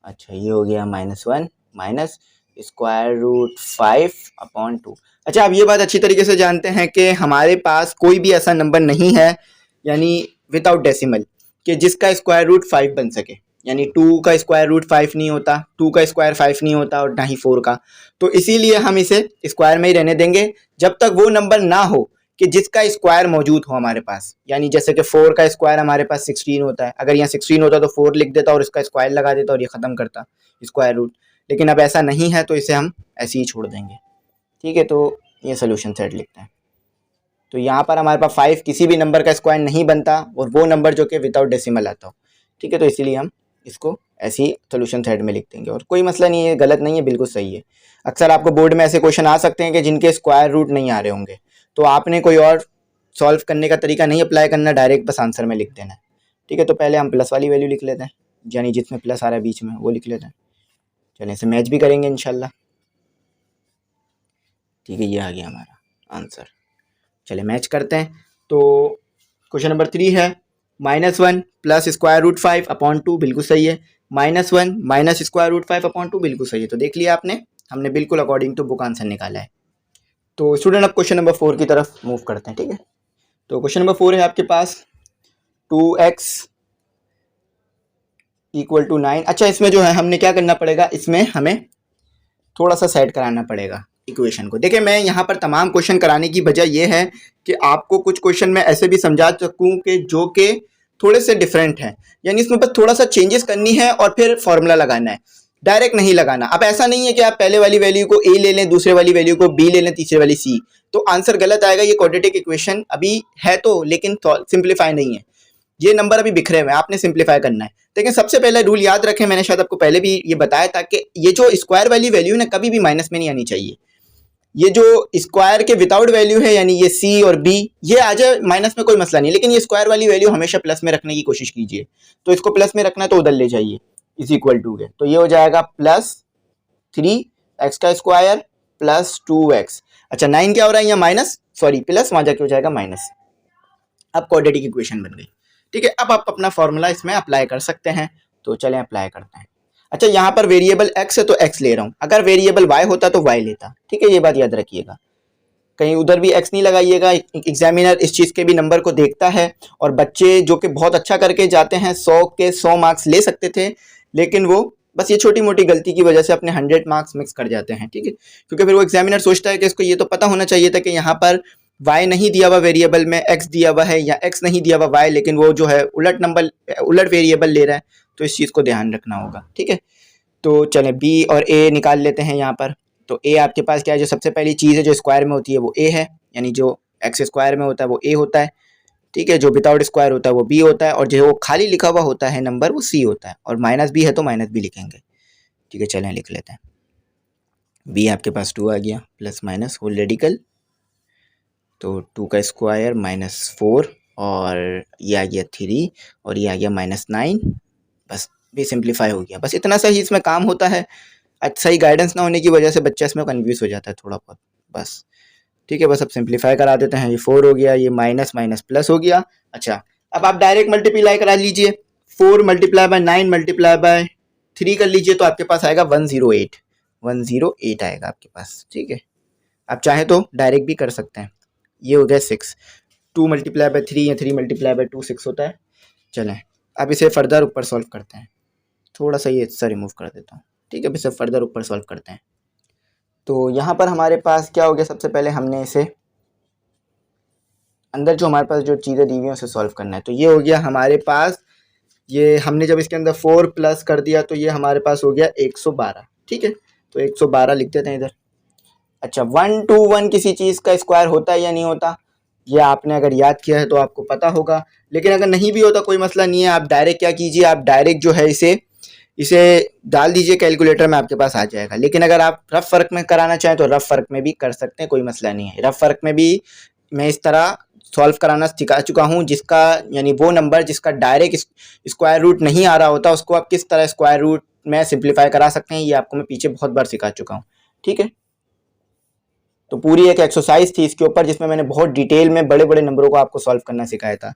अच्छा, ये हो गया -1 माइनस √5/2। अच्छा, आप ये बात अच्छी तरीके से जानते हैं कि हमारे पास कोई भी ऐसा नंबर नहीं है, यानी विदाउट डेसिमल, कि जिसका स्क्वायर रूट 5 बन सके। यानी 2 का स्क्वायर रूट 5 नहीं होता, 2 का स्क्वायर 5 नहीं होता और ना ही 4 का। तो इसीलिए हम इसे स्क्वायर में ही रहने देंगे जब तक वो नंबर ना हो कि जिसका स्क्वायर मौजूद हो हमारे पास। यानी जैसे कि 4 का स्क्वायर हमारे पास 16 होता है, अगर यहाँ 16 होता तो 4 लिख देता और इसका स्क्वायर लगा देता और ये ख़त्म करता स्क्वायर रूट। लेकिन अब ऐसा नहीं है तो इसे हम ऐसे ही छोड़ देंगे, ठीक है। तो ये सोल्यूशन सेट लिखते हैं। तो यहाँ पर हमारे पास 5 किसी भी नंबर का स्क्वायर नहीं बनता और वो नंबर जो कि विदाउट डेसिमल आता हो, ठीक है। तो इसीलिए हम इसको ऐसे ही सोल्यूशन सेट में लिख देंगे और कोई मसला नहीं है, गलत नहीं है, बिल्कुल सही है। अक्सर आपको बोर्ड में ऐसे क्वेश्चन आ सकते हैं कि जिनके स्क्वायर रूट नहीं आ रहे होंगे, तो आपने कोई और सॉल्व करने का तरीका नहीं अप्लाई करना, डायरेक्ट बस आंसर में लिख देना है, ठीक है। तो पहले हम प्लस वाली वैल्यू लिख लेते हैं, यानी जिसमें प्लस आ रहा है बीच में वो लिख लेते हैं। चलिए इसे मैच भी करेंगे इंशाल्लाह, ठीक है। ये आ गया हमारा आंसर। चलिए मैच करते हैं। तो क्वेश्चन नंबर 3 है -1 प्लस स्क्वायर रूट 5/2, बिल्कुल सही है। -1 माइनस स्क्वायर रूट 5/2, बिल्कुल सही है। तो देख लिया आपने, हमने बिल्कुल अकॉर्डिंग टू बुक आंसर निकाला है। तो स्टूडेंट अब क्वेश्चन नंबर 4 की तरफ मूव करते हैं, ठीक है। तो क्वेश्चन नंबर 4 है आपके पास 2x = 9। अच्छा, इसमें जो है हमने क्या करना पड़ेगा, इसमें हमें थोड़ा सा सेट कराना पड़ेगा इक्वेशन को। देखिए मैं यहाँ पर तमाम क्वेश्चन कराने की वजह यह है कि आपको कुछ क्वेश्चन मैं ऐसे भी समझा सकूँ कि जो कि थोड़े से डिफरेंट हैं, यानी इसमें बस थोड़ा सा चेंजेस करनी है और फिर फॉर्मूला लगाना है, डायरेक्ट नहीं लगाना। अब ऐसा नहीं है कि आप पहले वाली वैल्यू को a ले लें, दूसरे वाली वैल्यू को b ले लें, तीसरे वाली c, तो आंसर गलत आएगा। ये क्वाड्रेटिक इक्वेशन अभी है तो, लेकिन सिंप्लीफाई नहीं है। ये नंबर अभी बिखरे हुए हैं, आपने सिंप्लीफाई करना है। लेकिन सबसे पहले रूल याद रखें, मैंने शायद आपको पहले भी ये बताया था कि ये जो स्क्वायर वाली वैल्यू है ना, कभी भी माइनस में नहीं आनी चाहिए। ये जो स्क्वायर के विदाउट वैल्यू है, यानी ये सी और बी, ये आ जाए माइनस में कोई मसला नहीं, लेकिन ये स्क्वायर वाली वैल्यू हमेशा प्लस में रखने की कोशिश कीजिए। तो इसको प्लस में रखना है तो उधर ले जाइए, इज इक्वल टू के, तो ये हो जाएगा प्लस 3x का स्क्वायर प्लस 2x। अच्छा 9 क्या हो रहा है यहाँ माइनस, सॉरी प्लस, वहां जाके हो जाएगा माइनस। अब क्वाड्रेटिक इक्वेशन बन गई। ठीक है, अब आप अपना फॉर्मूला इसमें अप्लाई कर सकते हैं, तो चलें अप्लाई करते हैं। अच्छा यहाँ पर वेरिएबल x है तो x ले रहा हूँ, अगर वेरिएबल y होता तो y लेता। ठीक है, ये बात याद रखिएगा, कहीं उधर भी x नहीं लगाइएगा। एग्जामिनर इस चीज़ के भी नंबर को देखता है, और बच्चे जो कि बहुत अच्छा करके जाते हैं 100 के 100 मार्क्स ले सकते थे, लेकिन वो बस ये छोटी मोटी गलती की वजह से अपने 100 मार्क्स मिक्स कर जाते हैं। ठीक है, क्योंकि फिर वो एग्जामिनर सोचता है कि इसको ये तो पता होना चाहिए था कि यहाँ पर y नहीं दिया हुआ वेरिएबल में x दिया हुआ है, या x नहीं दिया हुआ y, लेकिन वो जो है उलट नंबर उलट वेरिएबल ले रहा है, तो इस चीज़ को ध्यान रखना होगा। ठीक है, तो चलें b और a निकाल लेते हैं यहाँ पर। तो a आपके पास क्या है, जो सबसे पहली चीज़ है जो स्क्वायर में होती है वो a है, यानी जो x स्क्वायर में होता है वो a होता है। ठीक है, जो विदाउट स्क्वायर होता है वो b होता है, और जो खाली लिखा हुआ होता है नंबर वो c होता है, और माइनस b है तो माइनस b लिखेंगे। ठीक है, चलें लिख लेते हैं। b आपके पास 2 आ गया, प्लस माइनस होल रेडिकल, तो 2 का स्क्वायर माइनस 4, और ये आ गया 3, और ये आ गया -9। बस भी सिंप्लीफाई हो गया, बस इतना सा ही इसमें काम होता है। अच्छा ही गाइडेंस ना होने की वजह से बच्चा इसमें कन्फ्यूज हो जाता है थोड़ा बहुत, बस। ठीक है, बस अब सिंप्लीफाई करा देते हैं। ये 4 हो गया, ये माइनस माइनस प्लस हो गया। अच्छा अब आप डायरेक्ट मल्टीप्लाई करा लीजिए, 4 मल्टीप्लाई बाय 9 मल्टीप्लाई बाय 3 कर लीजिए, तो आपके पास आएगा 108 आएगा आपके पास। ठीक है, आप चाहें तो डायरेक्ट भी कर सकते हैं। ये हो गया 6, 2 मल्टीप्लाई बाय 3 या 3 मल्टीप्लाई बाय 2 6 होता है। चलें अब इसे फर्दर ऊपर सॉल्व करते हैं, थोड़ा सा ये हिस्सा रिमूव कर देता हूँ। ठीक है, अब इसे फर्दर ऊपर सॉल्व करते हैं। तो यहाँ पर हमारे पास क्या हो गया, सबसे पहले हमने इसे अंदर जो हमारे पास जो चीज़ें दी हुई हैं उसे सॉल्व करना है। तो ये हो गया हमारे पास, ये हमने जब इसके अंदर 4 प्लस कर दिया तो ये हमारे पास हो गया 112। ठीक है, तो 112 लिख देते हैं इधर। अच्छा 1 to 1 किसी चीज़ का स्क्वायर होता है या नहीं होता, ये आपने अगर याद किया है तो आपको पता होगा, लेकिन अगर नहीं भी होता कोई मसला नहीं है। आप डायरेक्ट क्या कीजिए, आप डायरेक्ट जो है इसे डाल दीजिए कैलकुलेटर में, आपके पास आ जाएगा। लेकिन अगर आप रफ फ़र्क में कराना चाहें तो रफ फ़र्क में भी कर सकते हैं, कोई मसला नहीं है। रफ फ़र्क में भी मैं इस तरह सॉल्व कराना सिखा चुका हूँ, जिसका यानी वो नंबर जिसका डायरेक्ट स्क्वायर रूट नहीं आ रहा होता उसको आप किस तरह स्क्वायर रूट में सिंप्लीफाई करा सकते हैं, ये आपको मैं पीछे बहुत बार सिखा चुका हूँ। ठीक है, तो पूरी एक एक्सरसाइज थी इसके ऊपर, जिसमें मैंने बहुत डिटेल में बड़े बड़े नंबरों को आपको सॉल्व करना सिखाया था।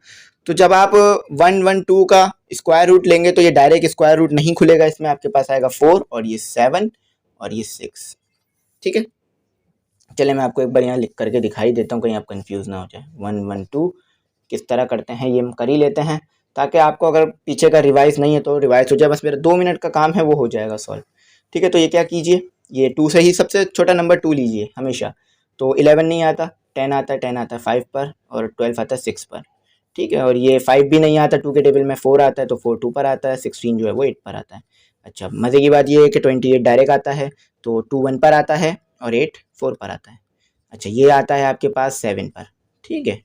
तो जब आप 112 का स्क्वायर रूट लेंगे तो ये डायरेक्ट स्क्वायर रूट नहीं खुलेगा, इसमें आपके पास आएगा 4 और ये 7 और ये 6। ठीक है, चलिए मैं आपको एक बार यहाँ लिख करके दिखाई देता हूँ, कहीं आप कंफ्यूज ना हो जाए। 112 किस तरह करते हैं ये हम कर ही लेते हैं, ताकि आपको अगर पीछे का रिवाइज नहीं है तो रिवाइज हो जाए। बस मेरा 2 मिनट का काम है, वो हो जाएगा सॉल्व। ठीक है, तो ये क्या कीजिए, ये 2 से ही सबसे छोटा नंबर 2 लीजिए हमेशा। तो 11 नहीं आता, 10 आता है, 10 आता है 5 पर, और 12 आता है 6 पर। ठीक है, और ये 5 भी नहीं आता, 2 के टेबल में 4 आता है तो 4 2 पर आता है, 16 जो है वो 8 पर आता है। अच्छा मज़े की बात ये है कि 28 डायरेक्ट आता है, तो 2 1 पर आता है और 8 4 पर आता है। अच्छा ये आता है आपके पास 7 पर। ठीक है,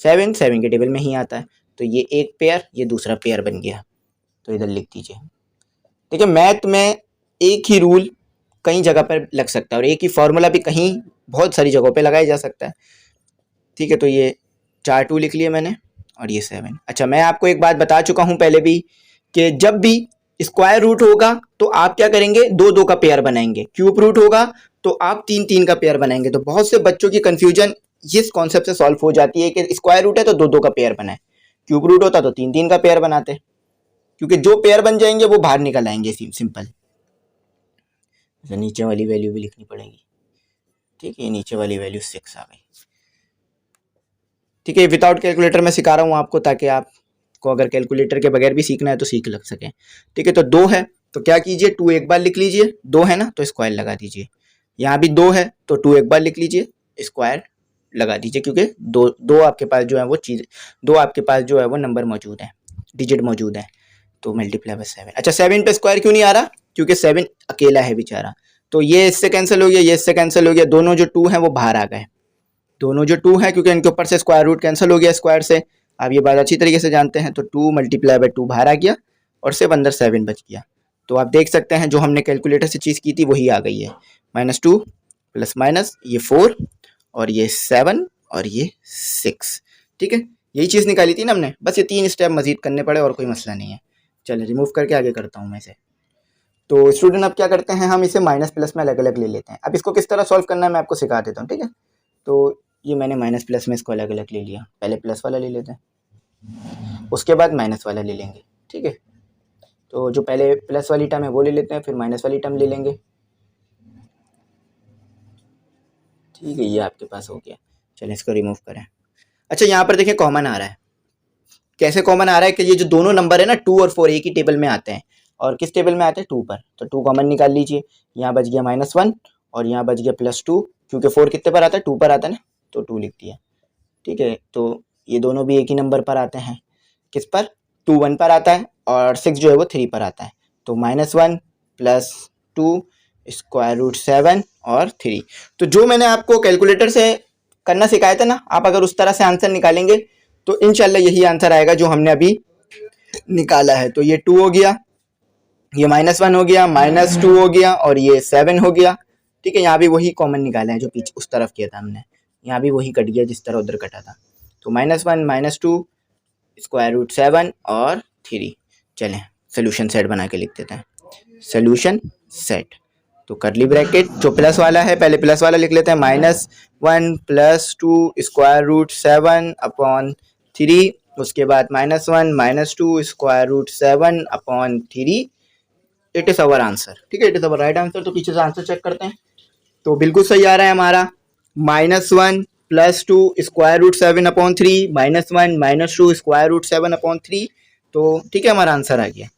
7 के टेबल में ही आता है, तो ये एक पेयर, ये दूसरा पेयर बन गया, तो इधर लिख दीजिए। देखिए मैथ में एक ही रूल कई जगह पर लग सकता है, और एक ही फार्मूला भी कहीं बहुत सारी जगहों पे लगाया जा सकता है। ठीक है, तो ये 4 2 लिख लिए मैंने, और ये 7। अच्छा मैं आपको एक बात बता चुका हूँ पहले भी, कि जब भी स्क्वायर रूट होगा तो आप क्या करेंगे, 2 2 का पेयर बनाएंगे। क्यूब रूट होगा तो आप 3 3 का पेयर बनाएंगे। तो बहुत से बच्चों की कन्फ्यूजन इस कॉन्सेप्ट से सॉल्व हो जाती है कि स्क्वायर रूट है तो 2 2 का पेयर बनाए, क्यूब रूट होता तो 3 3 का पेयर बनाते, क्योंकि जो पेयर बन जाएंगे वो बाहर निकल आएंगे, सिंपल। तो नीचे वाली वैल्यू भी लिखनी पड़ेगी। ठीक है, नीचे वाली वैल्यू 6 आ गई। ठीक है, विदाउट कैलकुलेटर में सिखा रहा हूँ आपको, ताकि आपको अगर कैलकुलेटर के बगैर भी सीखना है तो सीख लग सके। ठीक है, तो 2 है तो क्या कीजिए, 2 एक बार लिख लीजिए, 2 है ना तो स्क्वायर लगा दीजिए। यहाँ भी 2 है तो 2 एक बार लिख लीजिए, स्क्वायर लगा दीजिए, क्योंकि दो आपके पास जो है वो चीज़, 2 आपके पास जो है वो नंबर मौजूद है, डिजिट मौजूद है। तो मल्टीप्लाई बाय 7। अच्छा 7 पे स्क्वायर क्यों नहीं आ रहा, क्योंकि 7 अकेला है बेचारा, तो ये इससे कैंसिल हो गया, ये इससे कैंसिल हो गया, दोनों जो 2 हैं वो बाहर आ गए, दोनों जो 2 हैं, क्योंकि इनके ऊपर से स्क्वायर रूट कैंसिल हो गया स्क्वायर से, आप ये बात अच्छी तरीके से जानते हैं। तो 2 मल्टीप्लाई बाय 2 बाहर आ गया और सिर्फ अंदर 7 बच गया। तो आप देख सकते हैं जो हमने कैलकुलेटर से चीज़ की थी वही आ गई है। -2 प्लस माइनस ये 4 और ये 7 और ये 6। ठीक है, यही चीज़ निकाली थी ना हमने, बस ये 3 स्टेप मजीद करने पड़े और कोई मसला नहीं है। चलिए रिमूव करके आगे करता हूँ मैं इसे। तो स्टूडेंट अब क्या करते हैं, हम इसे माइनस प्लस में अलग अलग ले लेते हैं। अब इसको किस तरह सॉल्व करना है मैं आपको सिखा देता हूँ। ठीक है, तो ये मैंने माइनस प्लस में इसको अलग अलग ले लिया। पहले प्लस वाला ले लेते हैं, उसके बाद माइनस वाला ले लेंगे। ठीक है, तो जो पहले प्लस वाली टर्म है वो ले लेते हैं, फिर माइनस वाली टर्म ले लेंगे। ठीक है, ये आपके पास हो गया। चलिए इसको रिमूव करें। अच्छा, यहाँ पर देखिए कॉमन आ रहा है। कैसे कॉमन आ रहा है कि ये जो दोनों नंबर है ना 2 और 4 एक ही टेबल में आते हैं। और किस टेबल में आते हैं? 2 पर। तो 2 कॉमन निकाल लीजिए। यहाँ बच गया -1 और यहाँ बच गया +2, क्योंकि 4 कितने पर आता है? 2 पर आता है ना, तो 2 लिख दिया। ठीक है, तो ये दोनों भी एक ही नंबर पर आते हैं। किस पर? 2 1 पर आता है और 6 जो है वो 3 पर आता है। तो -1 + 2 √7 और 3। तो जो मैंने आपको कैलकुलेटर से करना सिखाया था ना, आप अगर उस तरह से आंसर निकालेंगे तो इंशाल्लाह यही आंसर आएगा जो हमने अभी निकाला है। तो ये 2 हो गया, ये -1 हो गया, -2 हो गया और ये 7 हो गया। ठीक है, यहाँ भी वही कॉमन निकाला है जो पीछे उस तरफ किया था हमने, यहाँ भी वही कट गया जिस तरह उधर कटा था। तो -1 -2 √7 और 3। चलें सोल्यूशन सेट बना के लिख देते हैं। सोल्यूशन सेट, तो करली ब्रैकेट जो प्लस वाला है पहले प्लस वाला लिख लेते हैं। -1 + 2 √7/3, उसके बाद -1 -2 √7/3। It is our answer. ठीक है, it is our right answer. तो पीछे से आंसर चेक करते हैं, तो बिल्कुल सही आ रहा है हमारा। -1 + 2 √7/3, -1 -2 √7/3। तो ठीक है, हमारा आंसर आ गया।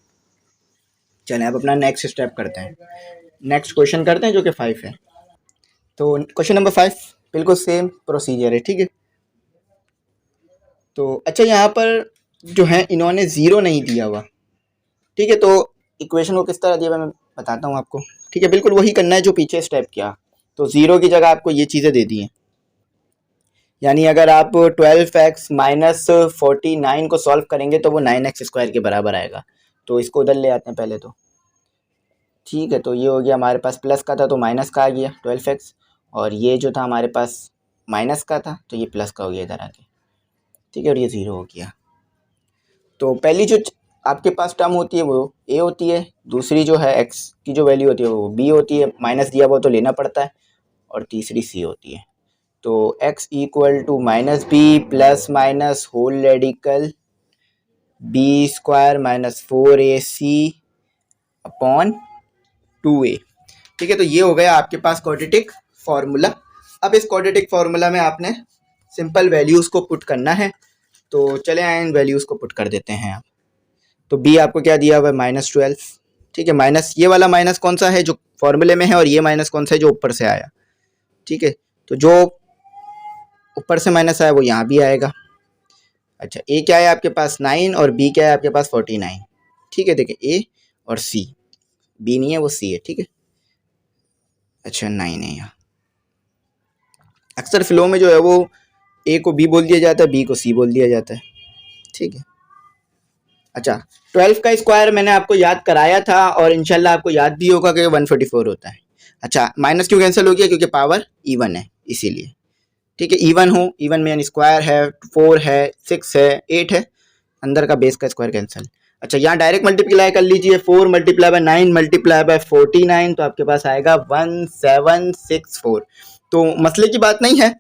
चलें अब अपना नेक्स्ट स्टेप करते हैं, नेक्स्ट क्वेश्चन करते हैं जो कि 5 है। तो क्वेश्चन नंबर 5 बिल्कुल सेम प्रोसीजर है। ठीक है, तो अच्छा यहाँ पर जो है इन्होंने 0 नहीं दिया हुआ। ठीक है, तो इक्वेशन को किस तरह दिया हुआ मैं बताता हूँ आपको। ठीक है, बिल्कुल वही करना है जो पीछे स्टेप किया। तो 0 की जगह आपको ये चीज़ें दे दी हैं, यानी अगर आप 12x - 49 को सॉल्व करेंगे तो वो 9x² के बराबर आएगा। तो इसको उधर ले आते हैं पहले तो। ठीक है, तो ये हो गया हमारे पास प्लस का था तो माइनस का आ गया 12x, और ये जो था हमारे पास माइनस का था तो ये प्लस का हो गया इधर आके। ठीक है, और ये 0 हो गया। तो पहली जो आपके पास टर्म होती है वो a होती है, दूसरी जो है x की जो वैल्यू होती है वो b होती है, माइनस दिया हुआ तो लेना पड़ता है, और तीसरी c होती है। तो x = -b plus minus whole radical b² - 4ac/2a। ठीक है, तो ये हो गया आपके पास क्वाड्रेटिक फार्मूला। अब इस क्वाड्रेटिक फार्मूला में आपने सिंपल वैल्यूज़ को पुट करना है। तो चले आए इन वैल्यूज़ को पुट कर देते हैं आप। तो b आपको क्या दिया हुआ है? -12। ठीक है, माइनस ये वाला माइनस कौन सा है जो फॉर्मूले में है, और ये माइनस कौन सा है जो ऊपर से आया। ठीक है, तो जो ऊपर से माइनस आया वो यहाँ भी आएगा। अच्छा, a क्या है आपके पास? 9 और b क्या है आपके पास? 49। ठीक है, देखिए a और c, b नहीं है वो c है। ठीक है, अच्छा 9 है यहाँ। अक्सर फ्लो में जो है वो a को b बोल दिया जाता है, b को c बोल दिया जाता है। ठीक है, अच्छा 12 का स्क्वायर मैंने आपको याद कराया था और इंशाल्लाह आपको याद भी होगा कि 144 होता है। अच्छा, माइनस क्यों कैंसिल हो गया? क्योंकि पावर इवन है इसीलिए। ठीक है, इवन हो, इवन में यानी स्क्वायर है, 4 है, 6 है, 8 है, अंदर का बेस का स्क्वायर कैंसिल। अच्छा, यहाँ डायरेक्ट मल्टीप्लाई कर लीजिए, 4 × 9 × 49, तो आपके पास आएगा 1764। तो मसले की बात नहीं है,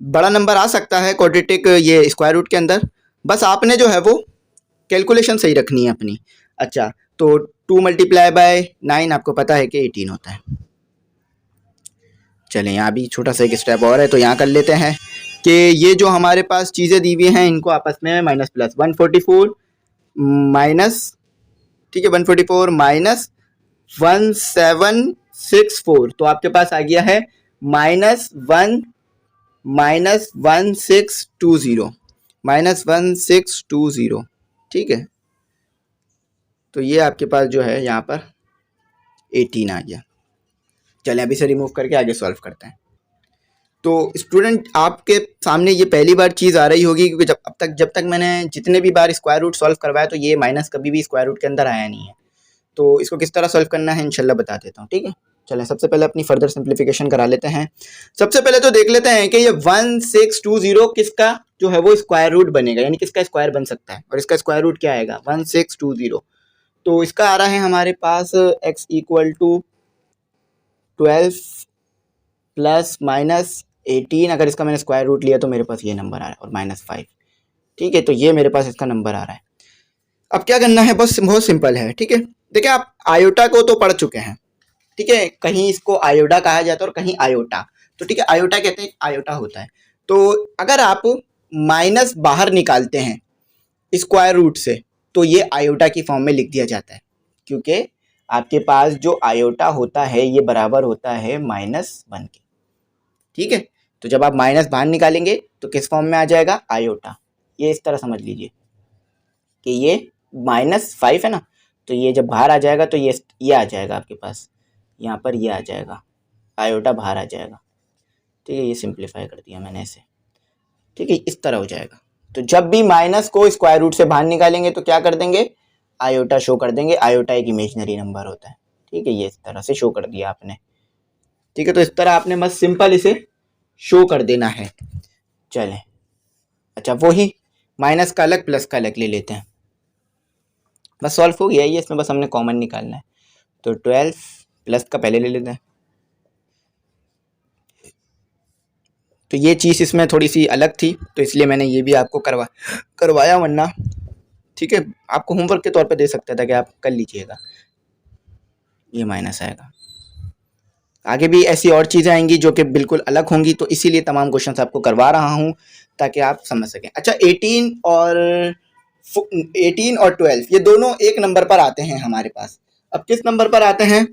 बड़ा नंबर आ सकता है क्वाड्रेटिक ये स्क्वायर रूट के अंदर, बस आपने जो है वो कैलकुलेशन सही रखनी है अपनी। अच्छा, तो 2 × 9 आपको पता है कि 18 होता है। चलें यहाँ भी छोटा सा एक स्टेप और है तो यहाँ कर लेते हैं कि ये जो हमारे पास चीज़ें दी हुई हैं इनको आपस में माइनस प्लस 144 माइनस, ठीक है 144 माइनस 1764, तो आपके पास आ गया है -1620। ठीक है, तो ये आपके पास जो है यहाँ पर 18 आ गया। चलें अभी से रिमूव करके आगे सॉल्व करते हैं। तो स्टूडेंट आपके सामने ये पहली बार चीज़ आ रही होगी, क्योंकि जब तक मैंने जितने भी बार स्क्वायर रूट सॉल्व करवाया तो ये माइनस कभी भी स्क्वायर रूट के अंदर आया नहीं है। तो इसको किस तरह सॉल्व करना है इंशाल्लाह बता देता हूँ, ठीक है। चलें सबसे पहले अपनी फर्दर सिंप्लीफिकेशन करा लेते हैं। सबसे पहले तो देख लेते हैं कि ये 1620 किसका जो है वो स्क्वायर रूट बनेगा, यानी किसका स्क्वायर बन सकता है, और इसका स्क्वायर रूट क्या आएगा 1620। तो इसका आ रहा है हमारे पास x equal to 12 plus minus 18। अगर इसका मैंने स्क्वायर रूट लिया तो मेरे पास ये नंबर आ रहा है, और -5, ठीक है। तो ये मेरे पास इसका नंबर आ रहा है। अब क्या करना है, बस बहुत सिंपल है, ठीक है। देखिए आप आयोटा को तो पढ़ चुके हैं, ठीक है। कहीं इसको आयोडा कहा जाता है और कहीं आयोटा, तो ठीक है आयोटा कहते हैं, आयोटा होता है। तो अगर आप माइनस बाहर निकालते हैं स्क्वायर रूट से तो ये आयोटा की फॉर्म में लिख दिया जाता है, क्योंकि आपके पास जो आयोटा होता है ये बराबर होता है -1 के, ठीक है। तो जब आप माइनस बाहर निकालेंगे तो किस फॉर्म में आ जाएगा, आयोटा। ये इस तरह समझ लीजिए कि ये -5 है ना, तो ये जब बाहर आ जाएगा तो ये आ जाएगा आपके पास, यहाँ पर ये आ जाएगा, आयोटा बाहर आ जाएगा, ठीक है। ये सिंप्लीफाई कर दिया मैंने ऐसे, ठीक है, इस तरह हो जाएगा। तो जब भी माइनस को स्क्वायर रूट से बाहर निकालेंगे तो क्या कर देंगे, आयोटा शो कर देंगे। आयोटा एक इमेजिनरी नंबर होता है, ठीक है। ये इस तरह से शो कर दिया आपने, ठीक है। तो इस तरह आपने बस सिंपल इसे शो कर देना है। चलें, अच्छा वही माइनस का अलग प्लस का अलग ले लेते हैं, बस सॉल्व हो गया ये, इसमें बस हमने कॉमन निकालना है। तो 12 प्लस का पहले ले लेते हैं। तो ये चीज़ इसमें थोड़ी सी अलग थी, तो इसलिए मैंने ये भी आपको करवाया, वरना ठीक है आपको होमवर्क के तौर पे दे सकता था कि आप कर लीजिएगा। ये माइनस आएगा, आगे भी ऐसी और चीज़ें आएंगी जो कि बिल्कुल अलग होंगी, तो इसीलिए तमाम क्वेश्चंस आपको करवा रहा हूँ ताकि आप समझ सकें। अच्छा 18 और 12 ये दोनों एक नंबर पर आते हैं हमारे पास। अब किस नंबर पर आते हैं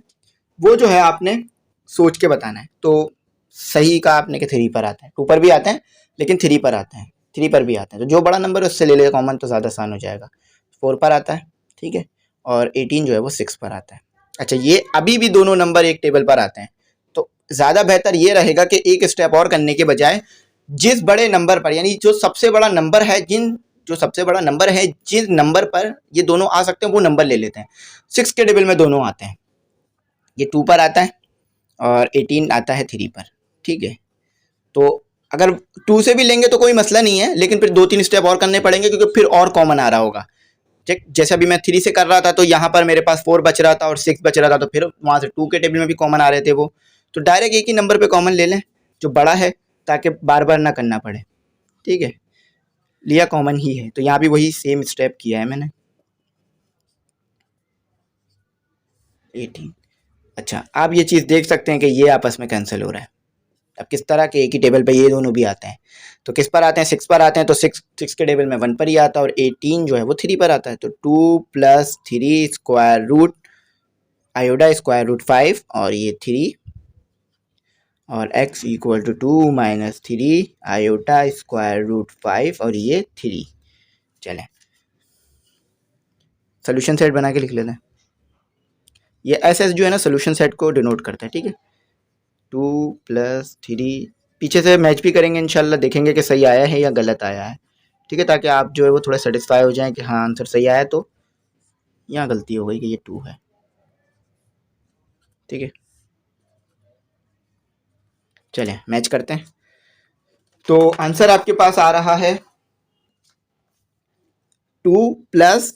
वो जो है आपने सोच के बताना है। तो सही कहा आपने कि 3 पर आते हैं, 2 पर भी आते हैं लेकिन 3 पर आते हैं, 3 पर भी आते हैं। तो जो बड़ा नंबर है उससे ले ले कॉमन, तो ज़्यादा आसान हो जाएगा। 4 पर आता है, ठीक है, और 18 जो है वो 6 पर आता है। अच्छा ये अभी भी दोनों नंबर एक टेबल पर आते हैं, तो ज़्यादा बेहतर ये रहेगा कि एक स्टेप और करने के बजाय जिस बड़े नंबर पर, यानी जो सबसे बड़ा नंबर है, जिस नंबर पर ये दोनों आ सकते हैं वो नंबर ले लेते हैं। 6 के टेबल में दोनों आते हैं, ये 2 पर आता है और 18 आता है 3 पर, ठीक है। तो अगर 2 से भी लेंगे तो कोई मसला नहीं है, लेकिन फिर 2-3 स्टेप और करने पड़ेंगे, क्योंकि फिर और कॉमन आ रहा होगा। ठीक, जैसे अभी मैं 3 से कर रहा था तो यहाँ पर मेरे पास 4 बच रहा था और 6 बच रहा था, तो फिर वहाँ से 2 के टेबल में भी कॉमन आ रहे थे वो। तो डायरेक्ट एक ही नंबर पे कॉमन ले लें जो बड़ा है, ताकि बार बार ना करना पड़े, ठीक है। लिया कॉमन ही है, तो यहाँ भी वही सेम स्टेप किया है मैंने। 18। अच्छा आप ये चीज़ देख सकते हैं कि ये आपस में कैंसिल हो रहा है। अब किस तरह के, एक ही टेबल पे ये दोनों भी आते हैं, तो किस पर आते हैं, 6 पर आते हैं। तो 6 के टेबल में 1 पर ही आता है, और 18 जो है वो 3 पर आता है। तो 2 + 3 square root iota square root 5 और ये 3, और x equal to 2 - 3 iota square root 5 और ये 3। चलें सोल्यूशन सेट बना के लिख लेते हैं। ये SS जो है ना सोल्यूशन सेट को डिनोट करता है, ठीक है। 2 + 3 पीछे से मैच भी करेंगे इंशाल्लाह, देखेंगे कि सही आया है या गलत आया है, ठीक है, ताकि आप जो है वो थोड़ा सेटिस्फाई हो जाएं कि हाँ आंसर सही आया। तो यहाँ गलती हो गई कि ये 2 है, ठीक है। चलें मैच करते हैं। तो आंसर आपके पास आ रहा है 2 +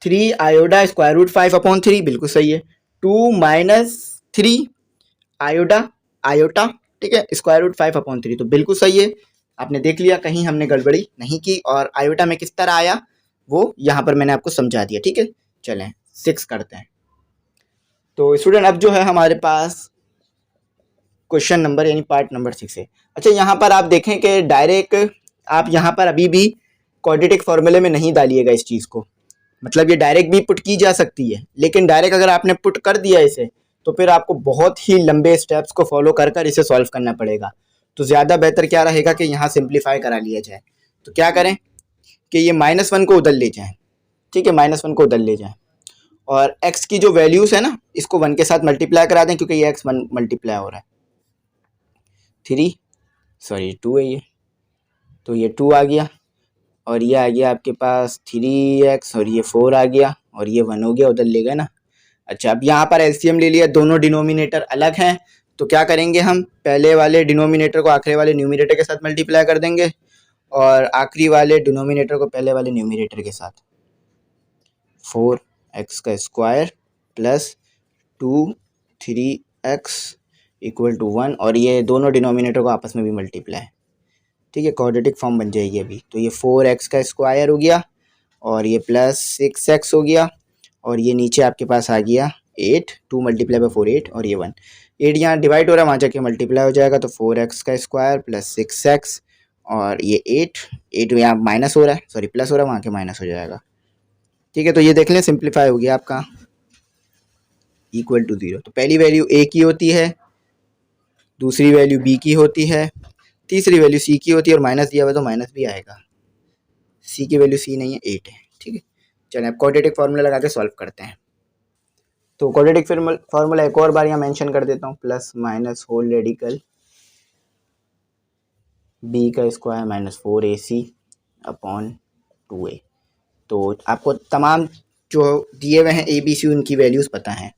3 आयोडा स्क्वायर रूट 5/3, बिल्कुल सही है। 2 - 3 आयोटा, ठीक है, स्क्वायर रूट 5/3, तो बिल्कुल सही है। आपने देख लिया, कहीं हमने गड़बड़ी नहीं की, और आयोटा में किस तरह आया वो यहाँ पर मैंने आपको समझा दिया, ठीक है। चलें 6 करते हैं। तो स्टूडेंट अब जो है हमारे पास क्वेश्चन नंबर यानी पार्ट नंबर 6 है। अच्छा यहाँ पर आप देखें कि डायरेक्ट आप यहाँ पर अभी भी क्वाड्रेटिक फॉर्मूले में नहीं डालिएगा इस चीज़ को, मतलब ये डायरेक्ट भी पुट की जा सकती है, लेकिन डायरेक्ट अगर आपने पुट कर दिया इसे तो फिर आपको बहुत ही लंबे स्टेप्स को फॉलो कर कर इसे सॉल्व करना पड़ेगा। तो ज़्यादा बेहतर क्या रहेगा कि यहाँ सिंप्लीफाई करा लिया जाए। तो क्या करें कि ये -1 को उधर ले जाएं, ठीक है, -1 को उधर ले जाएं, और x की जो वैल्यूज़ है ना इसको 1 के साथ मल्टीप्लाई करा दें, क्योंकि ये x 1 मल्टीप्लाई हो रहा है। 3 सॉरी 2 है ये, तो ये 2 आ गया और ये आ गया आपके पास 3x और ये 4 आ गया और ये 1 हो गया, उधर ले गए ना। अच्छा, अब यहाँ पर एलसीएम ले लिया, दोनों डिनोमिनेटर अलग हैं, तो क्या करेंगे हम, पहले वाले डिनोमिनेटर को आखिरी वाले न्यूमिनेटर के साथ मल्टीप्लाई कर देंगे और आखिरी वाले डिनोमिनेटर को पहले वाले न्यूमिनेटर के साथ। 4x का square plus 3x equal to 1 और ये दोनों डिनोमिनेटर को आपस में भी मल्टीप्लाई, ठीक है, क्वाड्रेटिक फॉर्म बन जाएगी अभी। तो ये 4x का स्क्वायर हो गया और ये प्लस 6x हो गया और ये नीचे आपके पास आ गया 8, 2 मल्टीप्लाई बाई 4 8 और ये 1, 8 यहाँ डिवाइड हो रहा है, वहाँ जाके मल्टीप्लाई हो जाएगा, तो 4x का स्क्वायर प्लस 6x और ये 8 यहाँ माइनस हो रहा है, सॉरी प्लस हो रहा है, वहाँ के माइनस हो जाएगा, ठीक है। तो ये देख लें सिंप्लीफाई हो गया आपका इक्वल टू 0। तो पहली वैल्यू a की होती है, दूसरी वैल्यू b की होती है, तीसरी वैल्यू c की होती है और माइनस दिया हुआ तो माइनस भी आएगा, c की वैल्यू c नहीं है 8 है, ठीक है। चलिए अब क्वाड्रेटिक फार्मूला लगा के सॉल्व करते हैं। तो क्वाड्रेटिक फार्मूला एक और बार यहाँ मेंशन कर देता हूँ, plus minus whole radical b का square minus 4ac upon 2a। तो आपको तमाम जो दिए हुए हैं ए बी सी उनकी वैल्यूज़ पता हैं,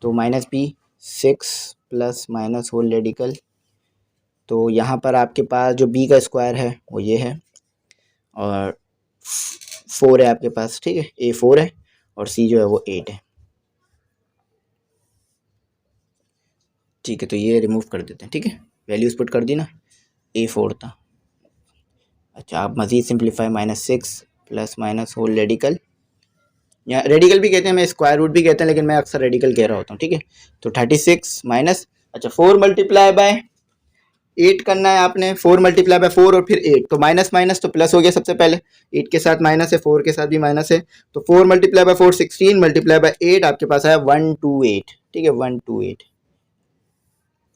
तो minus b 6 plus minus whole radical, तो यहाँ पर आपके पास जो b का स्क्वायर है वो ये है और 4 है आपके पास, ठीक है, a 4 है और c जो है वो 8 है, ठीक है। तो ये रिमूव कर देते हैं, ठीक है, वैल्यूज़ पुट कर दी ना, a 4 था। अच्छा, आप मज़ीद simplify minus 6 plus minus whole radical, या रेडिकल भी कहते हैं, मैं स्क्वायर रूट भी कहते हैं, लेकिन मैं अक्सर रेडिकल कह रहा होता हूँ, ठीक है। तो 36 माइनस, अच्छा 4 मल्टीप्लाई बाय 8 करना है आपने, 4 मल्टीप्लाई बाय 4 और फिर 8, तो माइनस माइनस तो प्लस हो गया सबसे पहले, 8 के साथ माइनस है, 4 के साथ भी माइनस है, तो 4 मल्टीप्लाई बाय 4 16 मल्टीप्लाई बाय 8 आपके पास आया 128, ठीक है, 128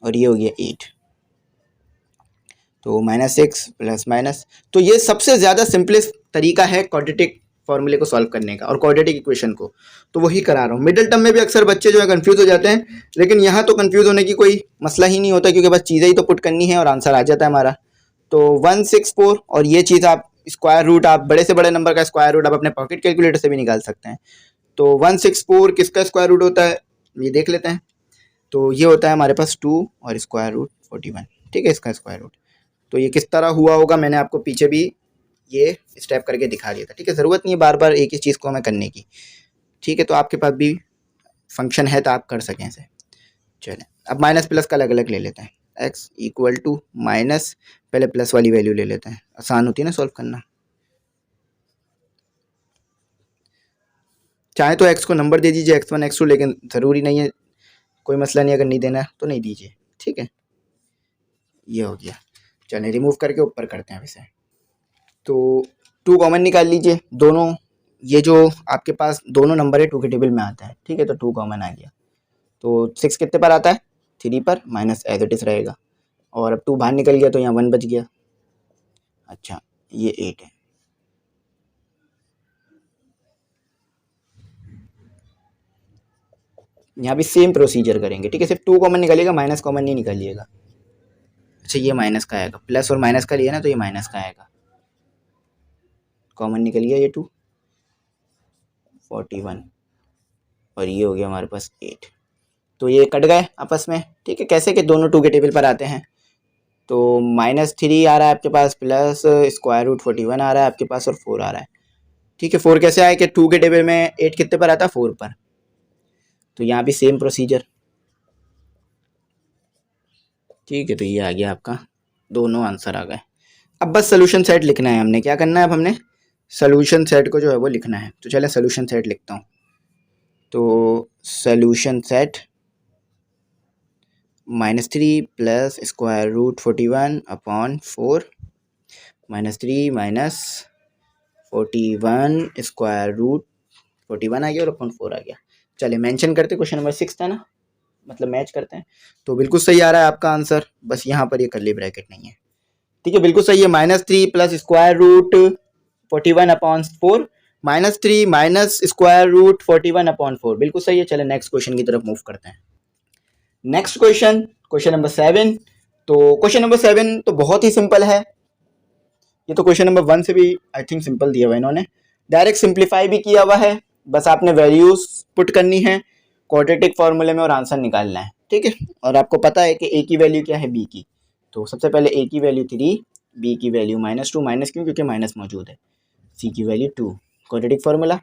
और ये हो गया 8, तो -6 प्लस माइनस। तो ये सबसे ज़्यादा सिंपलेस्ट तरीका है क्वाड्रेटिक फॉर्मूले को सॉल्व करने का और क्वाड्रेटिक इक्वेशन को, तो वही करा रहा हूँ। मिडिल टर्म में भी अक्सर बच्चे जो है कंफ्यूज हो जाते हैं, लेकिन यहाँ तो कंफ्यूज होने की कोई मसला ही नहीं होता, क्योंकि बस चीज़ें ही तो पुट करनी है और आंसर आ जाता है हमारा। तो 164 और ये चीज़ आप स्क्वायर रूट, आप बड़े से बड़े नंबर का स्क्वायर रूट आप अपने पॉकेट कैलकुलेटर से भी निकाल सकते हैं। तो 164 किसका स्क्वायर रूट होता है ये देख लेते हैं। तो ये होता है हमारे पास 2 और स्क्वायर रूट 41, ठीक है, इसका स्क्वायर रूट। तो ये किस तरह हुआ होगा मैंने आपको पीछे भी ये स्टेप करके दिखा दिया था, ठीक है, ज़रूरत नहीं है बार बार एक ही चीज़ को हमें करने की, ठीक है। तो आपके पास भी फंक्शन है तो आप कर सकें इसे। चलें अब माइनस प्लस का अलग अलग ले लेते हैं, x इक्वल टू माइनस, पहले प्लस वाली वैल्यू ले लेते हैं, आसान होती है ना सॉल्व करना। चाहे तो x को नंबर दे दीजिए x1 x2, लेकिन ज़रूरी नहीं है, कोई मसला नहीं, अगर नहीं देना है तो नहीं दीजिए, ठीक है। ये हो गया, चलें रिमूव करके ऊपर करते हैं इसे। तो 2 कॉमन निकाल लीजिए, दोनों ये जो आपके पास दोनों नंबर है 2 के टेबल में आता है, ठीक है, तो 2 कॉमन आ गया। तो 6 कितने पर आता है, 3 पर, माइनस एज इट इज़ रहेगा और अब 2 बाहर निकल गया तो यहाँ 1 बच गया। अच्छा ये 8 है, यहाँ भी सेम प्रोसीजर करेंगे, ठीक है, सिर्फ 2 कॉमन निकालिएगा, माइनस कॉमन नहीं निकालिएगा। अच्छा ये माइनस का आएगा, प्लस और माइनस का लिया ना तो ये माइनस का आएगा, कॉमन निकल गया ये 2 41 और ये हो गया हमारे पास 8। तो ये कट गए आपस में, ठीक है, कैसे कि दोनों 2 के टेबल पर आते हैं। तो -3 आ रहा है आपके पास, प्लस स्क्वायर रूट 41 आ रहा है आपके पास और 4 आ रहा है, ठीक है। 4 कैसे आया कि 2 के टेबल में 8 कितने पर आता है, 4 पर, तो यहाँ भी सेम प्रोसीजर, ठीक है। तो ये आ गया आपका, दोनों आंसर आ गए। अब बस सोल्यूशन सेट लिखना है, हमने क्या करना है, अब हमने सोल्यूशन सेट को जो है वो लिखना है। तो चलें सोल्यूशन सेट लिखता हूँ। तो solution set -3 plus square root 41 upon 4, -3 minus 41 square root 41 आ गया और अपॉन 4 आ गया। चलिए मेंशन करते, क्वेश्चन नंबर 6 था ना, मतलब मैच करते हैं। तो बिल्कुल सही आ रहा है आपका आंसर, बस यहाँ पर ये कर्ली ब्रैकेट नहीं है, ठीक है, बिल्कुल सही है। -3 plus square root 41 upon 4, -3 minus square root 41 upon 4, बिल्कुल सही है। चले नेक्स्ट क्वेश्चन की तरफ मूव करते हैं। Next question, question number 7। तो क्वेश्चन नंबर 7 तो बहुत ही सिंपल है, ये तो क्वेश्चन नंबर 1 से भी आई थिंक सिंपल दिया हुआ है इन्होंने, डायरेक्ट सिंप्लीफाई भी किया हुआ है, बस आपने वैल्यूज पुट करनी है क्वाड्रेटिक फॉर्मूले में और आंसर निकालना है, ठीक है। और आपको पता है कि ए की वैल्यू क्या है, बी की, तो सबसे पहले ए की वैल्यू 3, बी की वैल्यू -2, माइनस क्यों, क्योंकि माइनस मौजूद है, सी की वैल्यू 2, क्वाड्रेटिक फार्मूला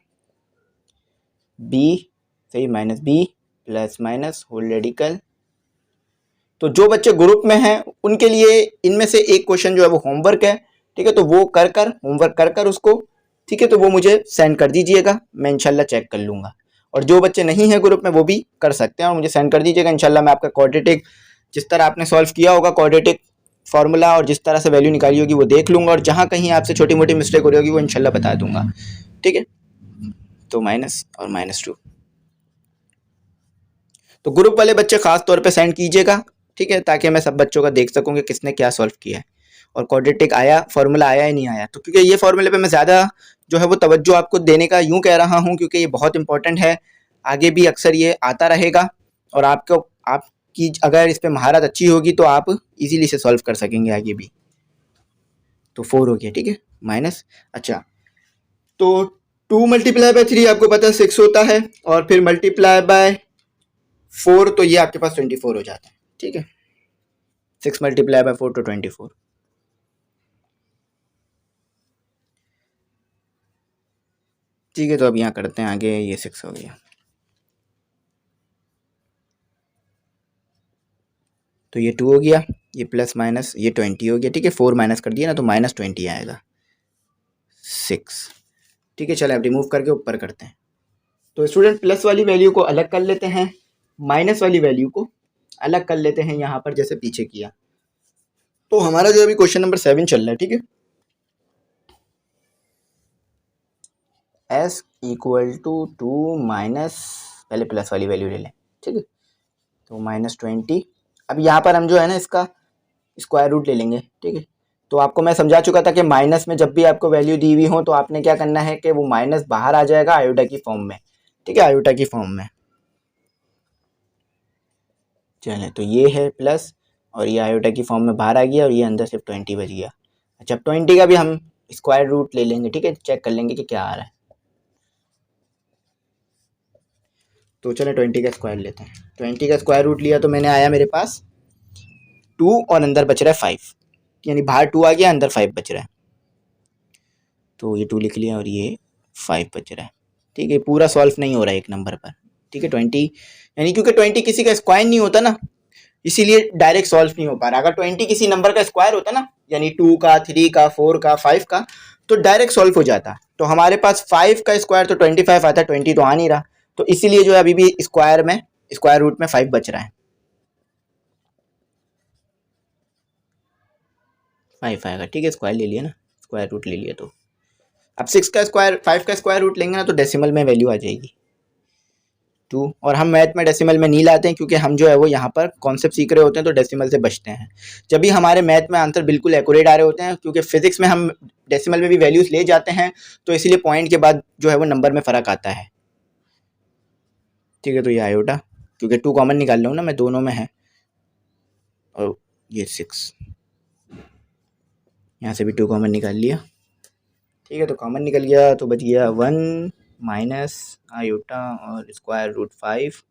बी सही minus B plus minus whole radical. तो जो बच्चे ग्रुप में हैं उनके लिए इनमें से एक क्वेश्चन जो है वो होमवर्क है, ठीक है, तो वो कर होमवर्क कर उसको, ठीक है, तो वो मुझे सेंड कर दीजिएगा, मैं इंशाल्लाह चेक कर लूँगा। और जो बच्चे नहीं हैं ग्रुप में वो भी कर सकते हैं और मुझे सेंड कर दीजिएगा, इंशाल्लाह मैं आपका क्वाड्रेटिक जिस तरह आपने सॉल्व किया होगा क्वाड्रेटिक फार्मूला और जिस तरह से वैल्यू निकाली होगी वो देख लूँगा, और जहाँ कहीं आपसे छोटी मोटी मिस्टेक हो रही होगी वो इंशाल्लाह बता दूंगा, ठीक है। तो माइनस और -2, तो ग्रुप वाले बच्चे खास तौर पे सेंड कीजिएगा, ठीक है, ताकि मैं सब बच्चों का देख सकूँ कि किसने क्या सॉल्व किया है और क्वाड्रेटिक आया, फार्मूला आया या नहीं आया। तो क्योंकि ये फार्मूले पे मैं ज़्यादा जो है वो तवज्जो आपको देने का यूँ कह रहा हूँ क्योंकि ये बहुत इंपॉर्टेंट है, आगे भी अक्सर ये आता रहेगा और आपकी अगर इस पर महारत अच्छी होगी तो आप इजीली इसे सॉल्व कर सकेंगे आगे भी। तो 4 हो गया, ठीक है, माइनस, अच्छा तो 2 मल्टीप्लाई बाय 3 आपको पता है 6 होता है, और फिर मल्टीप्लाई बाय 4 तो ये आपके पास 24 हो जाता है, ठीक है, 6 मल्टीप्लाई बाय 4 तो 24, ठीक है। तो अब यहाँ करते हैं आगे, ये 6 हो गया, तो ये 2 हो गया, ये प्लस माइनस ये 20 हो गया, ठीक है, 4 माइनस कर दिया ना तो -20 आएगा 6, ठीक है। चलो अब रिमूव करके ऊपर करते हैं। तो स्टूडेंट प्लस वाली वैल्यू को अलग कर लेते हैं, माइनस वाली वैल्यू को अलग कर लेते हैं यहाँ पर जैसे पीछे किया। तो हमारा जो अभी क्वेश्चन नंबर 7 चल रहा है, ठीक है, s इक्वल टू 2 माइनस, पहले प्लस वाली वैल्यू ले लें, ठीक है, तो -20। अब यहाँ पर हम जो है ना इसका स्क्वायर रूट ले लेंगे, ठीक है। तो आपको मैं समझा चुका था कि माइनस में जब भी आपको वैल्यू दी हुई हो तो आपने क्या करना है कि वो माइनस बाहर आ जाएगा आयोटा की फॉर्म में, ठीक है, आयोटा की फॉर्म में। चलें, तो ये है प्लस और ये आयोटा की फॉर्म में बाहर आ गया और ये अंदर सिर्फ 20 बच गया। अच्छा, 20 का भी हम स्क्वायर रूट ले लेंगे, ठीक है, चेक कर लेंगे कि क्या आ रहा है। तो चले 20 का स्क्वायर लेते हैं, 20 का स्क्वायर रूट लिया तो मैंने आया मेरे पास 2 और अंदर बच रहा है 5, यानी बाहर 2 आ गया अंदर 5 बच रहा है, तो ये 2 लिख लिया और ये 5 बच रहा है, ठीक है। पूरा सॉल्व नहीं हो रहा है एक नंबर पर, ठीक है, 20 यानी क्योंकि 20 किसी का स्क्वायर नहीं होता ना, इसीलिए डायरेक्ट सॉल्व नहीं हो पा रहा। अगर 20 किसी नंबर का स्क्वायर होता ना, यानी 2 का 3 का 4 का 5 का, तो डायरेक्ट सॉल्व हो जाता। तो हमारे पास 5 का स्क्वायर तो 25 आता है, 20 तो आ नहीं रहा, तो इसीलिए जो है अभी भी स्क्वायर में स्क्वायर रूट में 5 बच रहा है, 5 आएगा, ठीक है, स्क्वायर ले लिया ना, स्क्वायर रूट ले लिया। तो अब 6 का स्क्वायर 5 का स्क्वायर रूट लेंगे ना तो डेसिमल में वैल्यू आ जाएगी 2, और हम मैथ में डेसिमल में नहीं लाते हैं क्योंकि हम जो है वो यहाँ पर कॉन्सेप्ट सीख रहे होते हैं तो डेसिमल से बचते हैं। जब भी हमारे मैथ में आंसर बिल्कुल एक्यूरेट आ रहे होते हैं, क्योंकि फिजिक्स में हम डेसिमल में भी वैल्यूज ले जाते हैं तो इसलिए पॉइंट के बाद जो है वो नंबर में फ़र्क आता है, ठीक है। तो ये आयोटा, क्योंकि 2 कॉमन निकाल रहा हूँ ना मैं, दोनों में है, और ये 6 यहाँ से भी 2 कॉमन निकाल लिया, ठीक है, तो कॉमन निकल गया तो बच गया 1 माइनस आयोटा और स्क्वायर रूट 5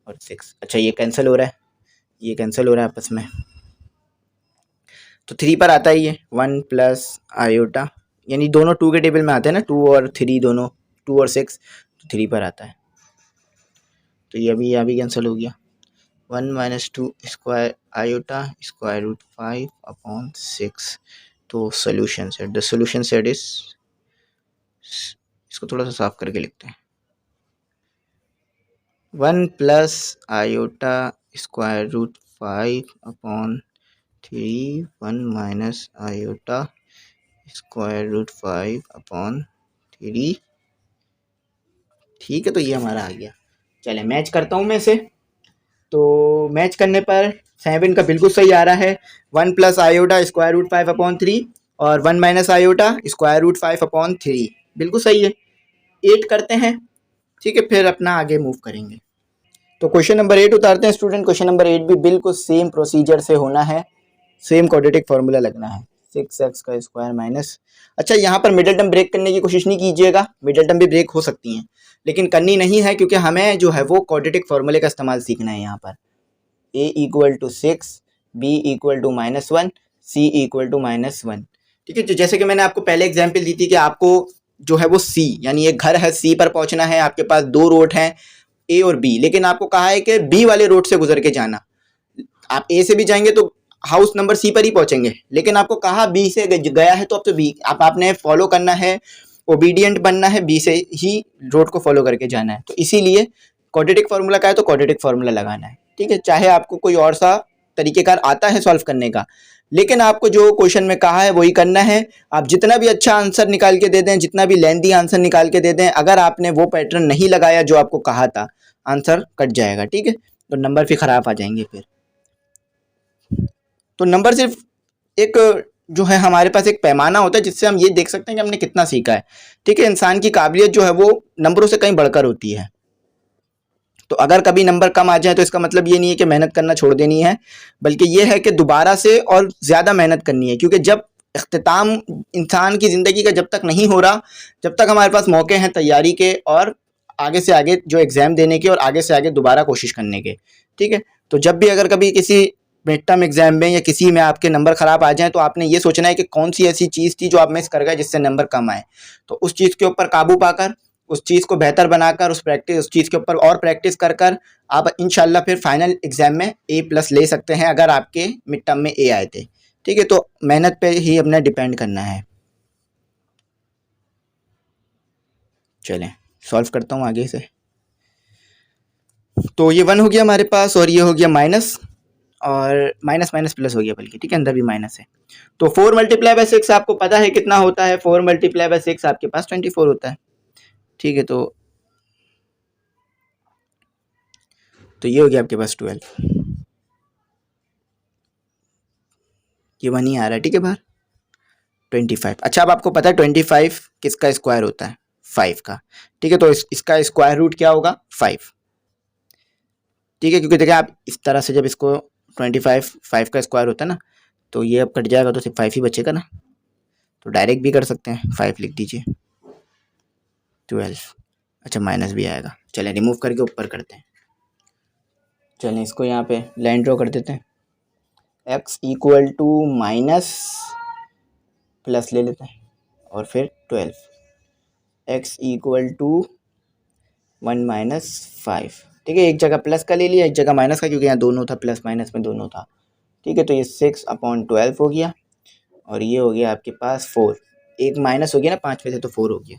और 6। अच्छा, ये कैंसिल हो रहा है, ये कैंसिल हो रहा है आपस में, तो 3 पर आता है ये 1 प्लस आयोटा, यानी दोनों 2 के टेबल में आते हैं ना, 2 और 3 दोनों, 2 और 6, तो 3 पर आता है, तो ये अभी यहाँ भी कैंसिल हो गया, 1 minus 2 square iota square root 5 upon 6। तो solution set, the solution set is, इसको थोड़ा सा साफ करके लिखते हैं, 1 plus iota square root 5 upon 3, 1 minus iota square root 5 upon 3, ठीक है। तो ये हमारा आ गया। चले मैच करता हूँ मैं इसे, तो मैच करने पर 7 का बिल्कुल सही आ रहा है, 1 plus iota square root 5 upon 3 और 1 minus iota square root 5 upon 3 बिल्कुल सही है। 8 करते हैं, ठीक है, फिर अपना आगे मूव करेंगे। तो क्वेश्चन नंबर 8 उतारते हैं स्टूडेंट। क्वेश्चन नंबर 8 भी बिल्कुल सेम प्रोसीजर से होना है, सेम क्वाड्रेटिक फार्मूला लगना है। 6x का स्क्वायर माइनस, अच्छा यहाँ पर मिडिल टर्म ब्रेक करने की कोशिश नहीं कीजिएगा, मिडिल टर्म भी ब्रेक हो सकती हैं लेकिन करनी नहीं है, क्योंकि हमें जो है वो क्वाड्रेटिक फार्मूले का इस्तेमाल सीखना है। यहाँ पर a equal to 6, b equal to -1, c equal to -1। ठीक है, तो जैसे कि मैंने आपको पहले एग्जाम्पल दी थी कि आपको जो है वो c यानी एक घर है, c पर पहुंचना है, आपके पास दो रोड हैं a और b, लेकिन आपको कहा है कि b वाले रोड से गुजर के जाना। आप a से भी जाएंगे तो हाउस नंबर c पर ही पहुंचेंगे, लेकिन आपको कहा b से गया है तो अब तो b आपने फॉलो करना है, ओबीडियंट बनना है, b से ही रोड को फॉलो करके जाना है। तो इसीलिए क्वाड्रेटिक फार्मूला का है तो क्वाड्रेटिक फार्मूला लगाना है। ठीक है, चाहे आपको कोई और सा तरीकेकार आता है सॉल्व करने का, लेकिन आपको जो क्वेश्चन में कहा है वही करना है। आप जितना भी अच्छा आंसर निकाल के दे दें, जितना भी लेंथी आंसर निकाल के दे दें, अगर आपने वो पैटर्न नहीं लगाया जो आपको कहा था, आंसर कट जाएगा। ठीक है, तो नंबर फिर खराब आ जाएंगे। फिर तो नंबर सिर्फ एक जो है हमारे पास एक पैमाना होता है जिससे हम ये देख सकते हैं कि हमने कितना सीखा है। ठीक है, इंसान की काबिलियत जो है वो नंबरों से कहीं बढ़कर होती है। तो अगर कभी नंबर कम आ जाए तो इसका मतलब ये नहीं है कि मेहनत करना छोड़ देनी है, बल्कि ये है कि दोबारा से और ज़्यादा मेहनत करनी है, क्योंकि जब इख्तिताम इंसान की ज़िंदगी का जब तक नहीं हो रहा, जब तक हमारे पास मौके हैं तैयारी के और आगे से आगे जो एग्ज़ाम देने के और आगे से आगे दोबारा कोशिश करने के। ठीक है, तो जब भी अगर कभी किसी मिड टर्म एग्जाम में या किसी में आपके नंबर ख़राब आ जाएँ तो आपने ये सोचना है कि कौन सी ऐसी चीज़ थी जो आप मिस कर गए जिससे नंबर कम आए। तो उस चीज़ के ऊपर काबू पाकर, उस चीज़ को बेहतर बनाकर, उस चीज़ के ऊपर और प्रैक्टिस कर कर आप इंशाल्लाह फिर फाइनल एग्जाम में A+ ले सकते हैं, अगर आपके मिड टर्म में A आए थे। ठीक है, तो मेहनत पे ही अपना डिपेंड करना है। चलें सॉल्व करता हूँ आगे से। तो ये 1 हो गया हमारे पास और ये हो गया माइनस, और माइनस माइनस प्लस हो गया बल्कि। ठीक है, अंदर भी माइनस है। तो 4 मल्टीप्लाई बाय 6 आपको पता है कितना होता है, 4 मल्टीप्लाई बाय 6 आपके पास 24 होता है। ठीक है, तो ये हो गया आपके पास 12, ये 1 ही आ रहा है। ठीक है, बाहर 25। अच्छा, अब आपको पता है 25 किसका स्क्वायर होता है, 5 का। ठीक है, तो इसका स्क्वायर रूट क्या होगा, 5। ठीक है, क्योंकि देखिए आप इस तरह से जब इसको 25 5 का स्क्वायर होता है ना, तो ये अब कट जाएगा तो सिर्फ 5 ही बचेगा ना, तो डायरेक्ट भी कर सकते हैं, 5 लिख दीजिए, 12। अच्छा, माइनस भी आएगा, चलें रिमूव करके ऊपर करते हैं। चलें इसको यहाँ पे लाइन ड्रॉ कर देते हैं, x equal to minus plus ले लेते हैं और फिर 12, x इक्वल टू 1 माइनस 5। ठीक है, एक जगह प्लस का ले लिया, एक जगह माइनस का, क्योंकि यहाँ दोनों था, प्लस माइनस में दोनों था। ठीक है, तो ये 6/12 हो गया और ये हो गया आपके पास 4। एक माइनस हो गया ना 5 में से, तो 4 हो गया।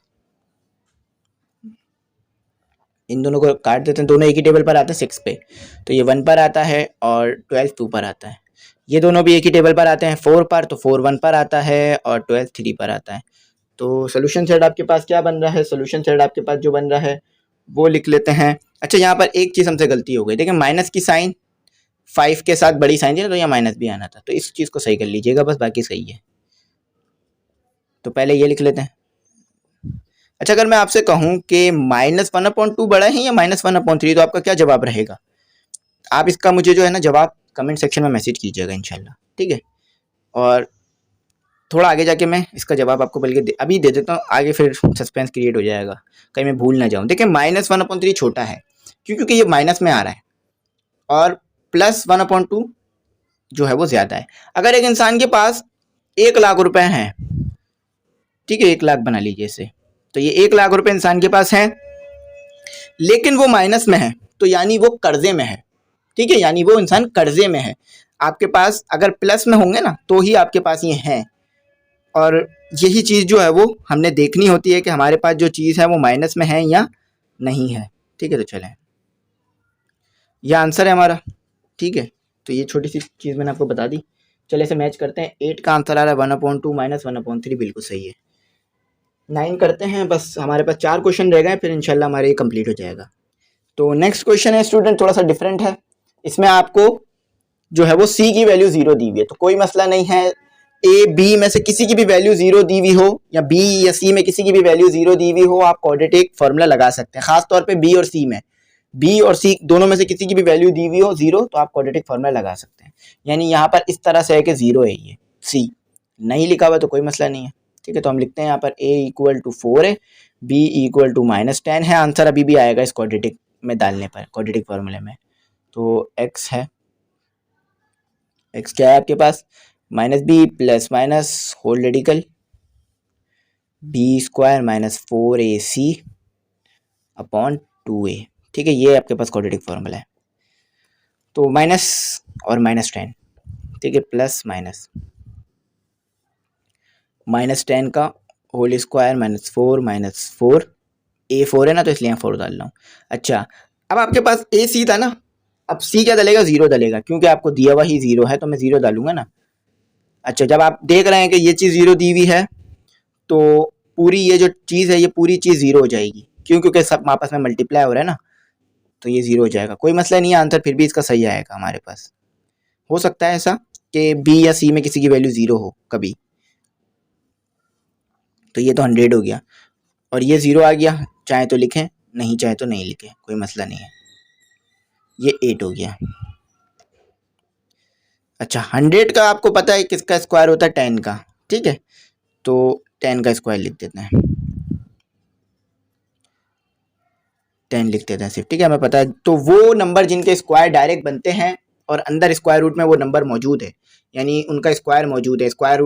इन दोनों को काट देते हैं, दोनों एक ही टेबल पर आते हैं 6 पे, तो ये 1 पर आता है और 12 2 पर आता है। ये दोनों भी एक ही टेबल पर आते हैं 4 पर, तो 4 1 पर आता है और 12 3 पर आता है। तो सोल्यूशन सेट आपके पास क्या बन रहा है, सोल्यूशन सेट आपके पास जो बन रहा है वो लिख लेते हैं। अच्छा, यहाँ पर एक चीज़ हमसे गलती हो गई, देखिए माइनस की साइन 5 के साथ बड़ी साइन थी ना, तो यहाँ माइनस भी आना था, तो इस चीज़ को सही कर लीजिएगा बस, बाकी सही है। तो पहले ये लिख लेते हैं। अच्छा, अगर मैं आपसे कहूँ कि -1/2 बड़ा है या -1/3, तो आपका क्या जवाब रहेगा? आप इसका मुझे जो है ना जवाब कमेंट सेक्शन में मैसेज कीजिएगा इंशाल्लाह। ठीक है, और थोड़ा आगे जाके मैं इसका जवाब आपको बल्कि अभी दे देता हूँ, आगे फिर सस्पेंस क्रिएट हो जाएगा, कहीं मैं भूल ना जाऊँ। देखिए -1/3 छोटा है, क्योंकि ये माइनस में आ रहा है, और +1/2 जो है वो ज़्यादा है। अगर एक इंसान के पास 1 लाख रुपए हैं, ठीक है, 1 लाख बना लीजिए इसे, तो ये 1 लाख रुपए इंसान के पास हैं, लेकिन वो माइनस में है, तो यानी वो कर्जे में है। ठीक है, यानी वो इंसान कर्जे में है। आपके पास अगर प्लस में होंगे ना तो ही आपके पास ये हैं, और यही चीज़ जो है वो हमने देखनी होती है कि हमारे पास जो चीज़ है वो माइनस में है या नहीं है। ठीक है, तो चलें, यह आंसर है हमारा। ठीक है, तो ये छोटी सी चीज़ मैंने आपको बता दी। चले इसे मैच करते हैं। 8 का आंसर आ रहा है 1/2 -1/3, बिल्कुल सही है। 9 करते हैं, बस हमारे पास 4 क्वेश्चन रह गए, फिर इंशाल्लाह हमारे ये कंप्लीट हो जाएगा। तो नेक्स्ट क्वेश्चन है स्टूडेंट, थोड़ा सा डिफरेंट है। इसमें आपको जो है वो c की वैल्यू 0 दी हुई है, तो कोई मसला नहीं है, a b में से किसी की भी वैल्यू 0 दी हुई हो, या b या c में किसी की भी वैल्यू 0 दी हुई हो, आप क्वाड्रेटिक फार्मूला लगा सकते हैं, खास तौर पे b और c में। बी और सी दोनों में से किसी की भी वैल्यू दी हुई हो 0 तो आप क्वाड्रेटिक फॉर्मूला लगा सकते हैं। यानी यहाँ पर इस तरह से है कि 0 है, ये सी नहीं लिखा हुआ तो कोई मसला नहीं है। ठीक है, तो हम लिखते हैं यहाँ पर a इक्वल टू 4 है, b इक्वल टू -10 है। आंसर अभी भी आएगा इस क्वाड्रेटिक में डालने पर, क्वाड्रेटिक फॉर्मूले में। तो x है, x क्या है आपके पास, -b plus minus whole radical b² -4ac upon 2a। ठीक है, ये आपके पास क्वाड्रेटिक फॉर्मूला है। तो माइनस और -10, ठीक है, प्लस माइनस -10 का होल स्क्वायर -4 a4 है ना, तो इसलिए यहाँ 4 डाल रहा हूँ। अच्छा, अब आपके पास a c था ना, अब c क्या डालेगा, 0 डालेगा, क्योंकि आपको दिया हुआ ही 0 है तो मैं 0 डालूंगा ना। अच्छा, जब आप देख रहे हैं कि ये चीज़ 0 दी हुई है तो पूरी ये जो चीज़ है ये पूरी चीज़ 0 हो जाएगी, क्योंकि सब आपस में मल्टीप्लाई हो रहा है ना, तो ये 0 हो जाएगा। कोई मसला नहीं है, आंसर फिर भी इसका सही आएगा हमारे पास। हो सकता है ऐसा कि बी या सी में किसी की वैल्यू 0 हो कभी, तो ये तो 100 हो गया और ये 0 आ गया, चाहे तो लिखें नहीं चाहे तो नहीं लिखें, कोई मसला नहीं है। ये 8 हो गया। अच्छा, 100 का आपको पता है किसका स्क्वायर होता है, 10 का। ठीक है, तो 10 का स्क्वायर लिख देते हैं, 10 लिख देते हैं सिर्फ। ठीक है, हमें पता है। तो वो नंबर जिनके स्क्वायर डायरेक्ट बनते हैं और अंदर स्क्वायर रूट में वो नंबर मौजूद है, यानी उनका स्क्वायर मौजूद है, स्क्वायर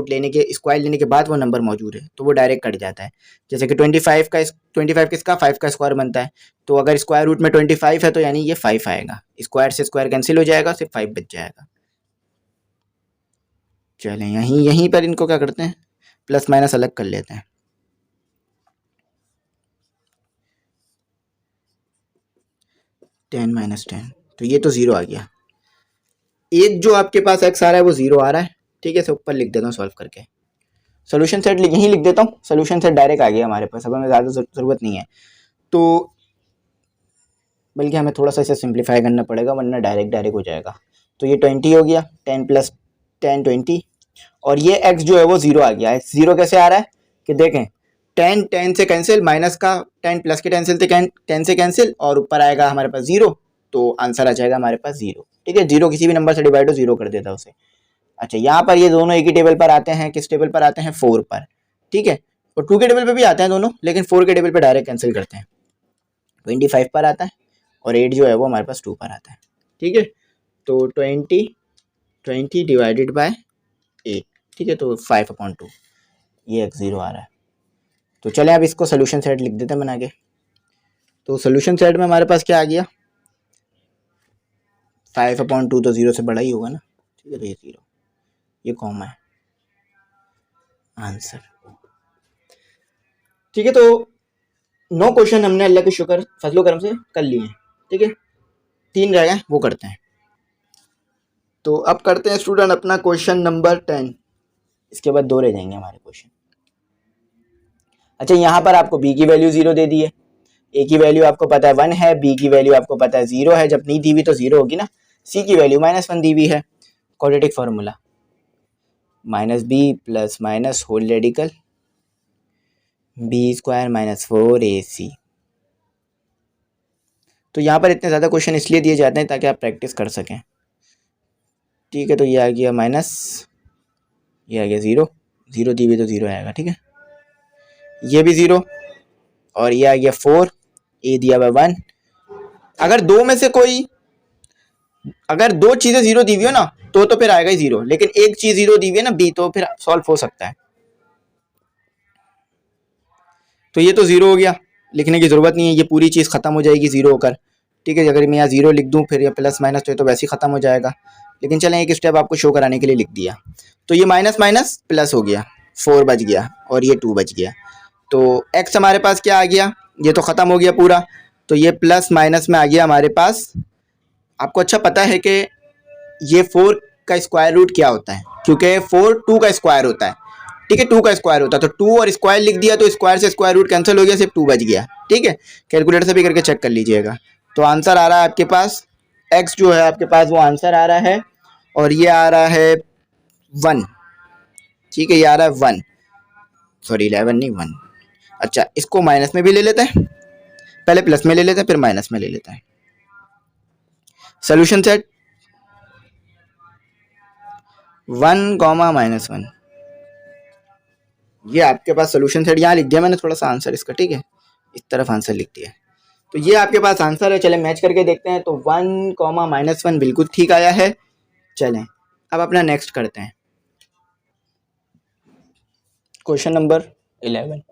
लेने के बाद वो नंबर मौजूद है, तो वो डायरेक्ट कट जाता है। जैसे कि 25 किसका, 5 का स्क्वायर बनता है, तो अगर स्क्वायर रूट में 25 है तो यानी ये 5 आएगा, स्क्वायर से स्क्वायर कैंसिल हो जाएगा, सिर्फ 5 बच जाएगा। चलें, यहीं पर इनको क्या करते हैं, प्लस माइनस अलग कर लेते हैं। -10, तो ये तो 0 आ गया। एक जो आपके पास x आ रहा है वो 0 आ रहा है। ठीक है, इसे ऊपर लिख देता हूँ सॉल्व करके। सोल्यूशन सेट यहीं लिख देता हूँ, सोल्यूशन सेट डायरेक्ट आ गया हमारे पास, अब हमें ज़्यादा ज़रूरत नहीं है। तो बल्कि हमें थोड़ा सा इसे सिंप्लीफाई करना पड़ेगा, वरना डायरेक्ट हो जाएगा। तो ये 20 हो गया, 10 + 10 20, और ये x जो है वो 0 आ गया। x 0 कैसे आ रहा है कि देखें, 10 से कैंसिल, माइनस का 10 प्लस के 10 से 10 से कैंसिल, और ऊपर आएगा हमारे पास 0, तो आंसर आ जाएगा हमारे पास 0। ठीक है, 0 किसी भी नंबर से डिवाइड हो 0 कर देता है उसे। अच्छा, यहाँ पर ये दोनों एक ही टेबल पर आते हैं, किस टेबल पर आते हैं, 4 पर। ठीक है, और 2 के टेबल पर भी आते हैं दोनों, लेकिन 4 के टेबल पर डायरेक्ट कैंसिल करते हैं। 25 पर आता है और 8 जो है वो हमारे पास 2 पर आता है। ठीक है, तो 20 डिवाइडेड बाय 8, ठीक है, तो 5/2, ये x 0 आ रहा है। तो चले अब इसको सोल्यूशन सेट लिख देते हैं बना के। तो सोल्यूशन सेट में हमारे पास क्या आ गया, 5/2 तो 0 से बड़ा ही होगा ना। ठीक है, तो ये 0, ये कॉमा है आंसर। ठीक है, तो 9 क्वेश्चन हमने अल्लाह के शुक्र फजलो करम से कर लिए हैं। ठीक है, 3 रह गए, वो करते हैं। तो अब करते हैं स्टूडेंट अपना क्वेश्चन नंबर 10, इसके बाद 2 रह जाएंगे हमारे क्वेश्चन। अच्छा, यहाँ पर आपको b की वैल्यू 0 दे दी है, a की वैल्यू आपको पता है 1 है, b की वैल्यू आपको पता है 0 है, जब नहीं दी हुई तो 0 होगी ना। c की वैल्यू -1 दी हुई है, quadratic formula -b plus minus whole radical b² -4ac। तो यहाँ पर इतने ज़्यादा क्वेश्चन इसलिए दिए जाते हैं ताकि आप प्रैक्टिस कर सकें। ठीक है, तो ये आ गया माइनस, ये आ गया 0 दी हुई तो 0 आएगा। ठीक है, ये भी 0 और ये आ गया 4, ए दिया हुआ 1। अगर दो चीज़ें 0 दी हुई हो ना तो फिर आएगा ही 0, लेकिन एक चीज़ 0 दी हुई है ना b, तो फिर सॉल्व हो सकता है। तो ये तो 0 हो गया, लिखने की ज़रूरत नहीं है, ये पूरी चीज़ ख़त्म हो जाएगी 0 होकर। ठीक है, अगर मैं यहाँ 0 लिख दूँ फिर या प्लस माइनस तो ये तो वैसे ही ख़त्म हो जाएगा, लेकिन चलें एक स्टेप आपको शो कराने के लिए लिख दिया। तो ये माइनस माइनस प्लस हो गया, 4 बच गया और ये 2 बच गया। तो x हमारे पास क्या आ गया, ये तो ख़त्म हो गया पूरा, तो ये प्लस माइनस में आ गया हमारे पास। आपको अच्छा पता है कि ये 4 का स्क्वायर रूट क्या होता है, क्योंकि 4 2 का स्क्वायर होता है। ठीक है, 2 का स्क्वायर होता है, तो 2 और स्क्वायर लिख दिया तो स्क्वायर से स्क्वायर रूट कैंसिल हो गया, सिर्फ 2 बच गया। ठीक है, कैलकुलेटर से भी करके चेक कर लीजिएगा। तो आंसर आ रहा है आपके पास, x जो है आपके पास वो आंसर आ रहा है, और ये आ रहा है 1। ठीक है, ये आ रहा है 1, सॉरी 11 नहीं 1। अच्छा, इसको माइनस में भी ले लेते हैं, पहले प्लस में ले लेते हैं फिर माइनस में ले लेते हैं। सोल्यूशन सेट 1, -1, ये आपके पास सोल्यूशन सेट यहाँ लिख दिया मैंने थोड़ा सा आंसर इसका, ठीक है, इस तरफ आंसर लिख दिया। तो ये आपके पास आंसर है। चलें मैच करके देखते हैं। तो 1, -1 बिल्कुल ठीक आया है। चलें अब अपना नेक्स्ट करते हैं, क्वेश्चन नंबर 11।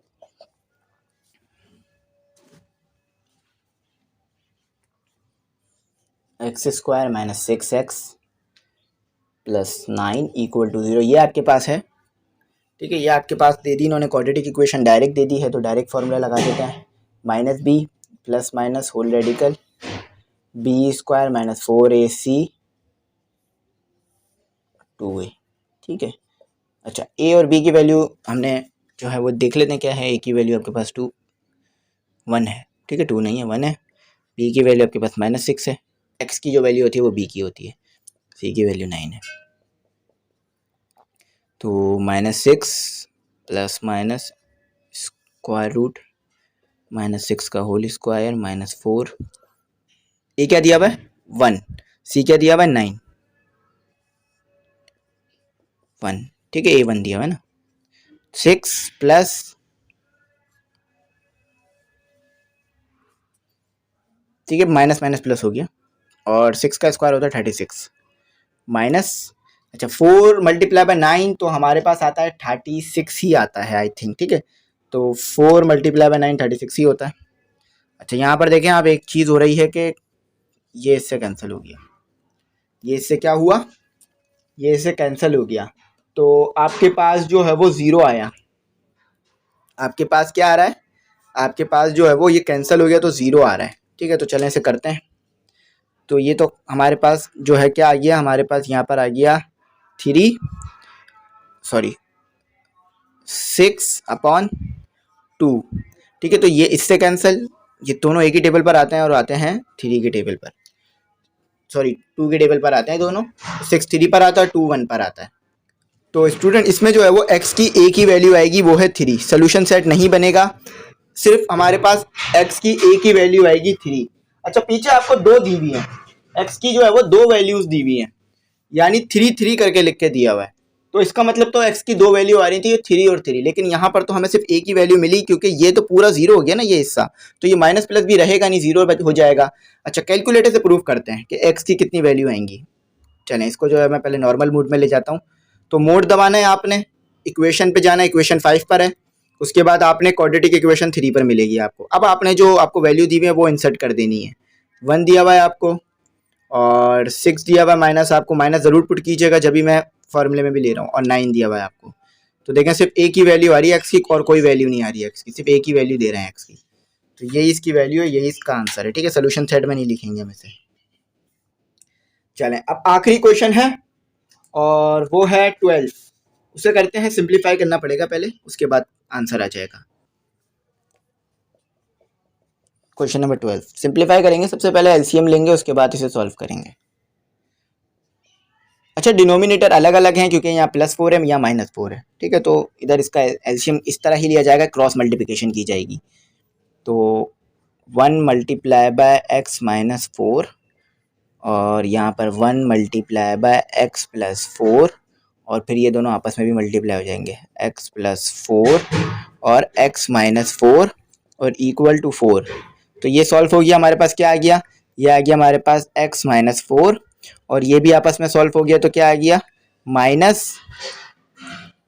x² - 6x + 9 = 0, ये आपके पास है, ठीक है। ये आपके पास दे दी इन्होंने, क्वाड्रेटिक इक्वेशन डायरेक्ट दे दी है, तो डायरेक्ट फार्मूला लगा देते हैं। -b + whole radical b² - 4ac 2a, ठीक है। अच्छा, a और b की वैल्यू हमने जो है वो देख लेते हैं क्या है। a की वैल्यू आपके पास 1 है, ठीक है, 2 नहीं है 1 है। b की वैल्यू आपके पास -6 है। x की जो वैल्यू होती है वो b की होती है। c की वैल्यू 9 है। तो -6 + स्क्वायर रूट -6 का होल स्क्वायर -4, ए क्या दिया हुआ है 1, सी क्या दिया हुआ है 9, 1, ठीक है, A1 दिया हुआ है ना। 6 प्लस ठीक है, माइनस माइनस प्लस हो गया, और 6 का स्क्वायर होता है 36 माइनस, अच्छा 4 × 9 तो हमारे पास आता है 36 ही आता है आई थिंक, ठीक है। तो 4 × 9 36 ही होता है। अच्छा यहाँ पर देखें आप, एक चीज़ हो रही है कि ये इससे कैंसिल हो गया, ये इससे क्या हुआ, ये इससे कैंसिल हो गया। तो आपके पास जो है वो 0 आया। आपके पास क्या आ रहा है, आपके पास जो है वो ये कैंसिल हो गया तो 0 आ रहा है, ठीक है। तो चलें इसे करते हैं। तो ये तो हमारे पास जो है क्या आ गया, हमारे पास यहाँ पर आ गया 6/2, ठीक है। तो ये इससे कैंसिल, ये दोनों एक ही टेबल पर आते हैं और आते हैं 3 के टेबल पर, 2 के टेबल पर आते हैं दोनों। 6 3 पर आता है, 2 1 पर आता है। तो स्टूडेंट इसमें जो है वो x की a की वैल्यू आएगी, वो है 3। सोल्यूशन सेट नहीं बनेगा, सिर्फ हमारे पास x की a की वैल्यू आएगी 3। अच्छा पीछे आपको 2 दी हुई है, x की जो है वो 2 वैल्यूज दी हुई हैं, यानी 3 3 करके लिख के दिया हुआ है। तो इसका मतलब तो x की 2 वैल्यू आ रही थी, 3 और 3, लेकिन यहाँ पर तो हमें सिर्फ a की वैल्यू मिली, क्योंकि ये तो पूरा 0 हो गया ना ये हिस्सा, तो ये माइनस प्लस भी रहेगा नहीं, 0 हो जाएगा। अच्छा कैलकुलेटर से प्रूव करते हैं कि x की कितनी वैल्यू आएंगी। चलें इसको जो है मैं पहले नॉर्मल मोड में ले जाता हूँ। तो मोड दबाना है आपने, इक्वेशन पे जाना है, इक्वेशन 5 पर है, उसके बाद आपने क्वाड्रेटिक इक्वेशन 3 पर मिलेगी आपको। अब आपने जो आपको वैल्यू दी हुई है वो इंसर्ट कर देनी है। 1 दिया हुआ है आपको और 6 दिया हुआ है, माइनस, आपको माइनस ज़रूर पुट कीजिएगा जब भी मैं फॉर्मूले में भी ले रहा हूँ, और 9 दिया हुआ है आपको। तो देखें सिर्फ ए की वैल्यू आ रही है एक्स की, और कोई वैल्यू नहीं आ रही है एक्स की, सिर्फ ए की वैल्यू दे रहे हैं एक्स की। तो यही इसकी वैल्यू है, यही इसका आंसर है, ठीक है। सोल्यूशन सेट में नहीं लिखेंगे हम इसे। चलें अब आखिरी क्वेश्चन है और वो है 12। उसे करते हैं, सिंप्लीफाई करना पड़ेगा पहले, उसके बाद आंसर आ जाएगा। क्वेश्चन नंबर 12 सिंप्लीफाई करेंगे, सबसे पहले एलसीएम लेंगे, उसके बाद इसे सॉल्व करेंगे। अच्छा डिनोमिनेटर अलग अलग हैं, क्योंकि यहाँ +4 है, यहाँ -4 है, ठीक है। तो इधर इसका एलसीएम इस तरह ही लिया जाएगा, क्रॉस मल्टीप्लिकेशन की जाएगी। तो 1 × x - 4 और यहाँ पर 1 × x + 4, और फिर ये दोनों आपस में भी मल्टीप्लाई हो जाएंगे, x + 4 और x - 4 और = 4। तो ये सॉल्व हो गया, हमारे पास क्या आ गया, ये आ गया हमारे पास x - 4, और ये भी आपस में सॉल्व हो गया, तो क्या आ गया माइनस।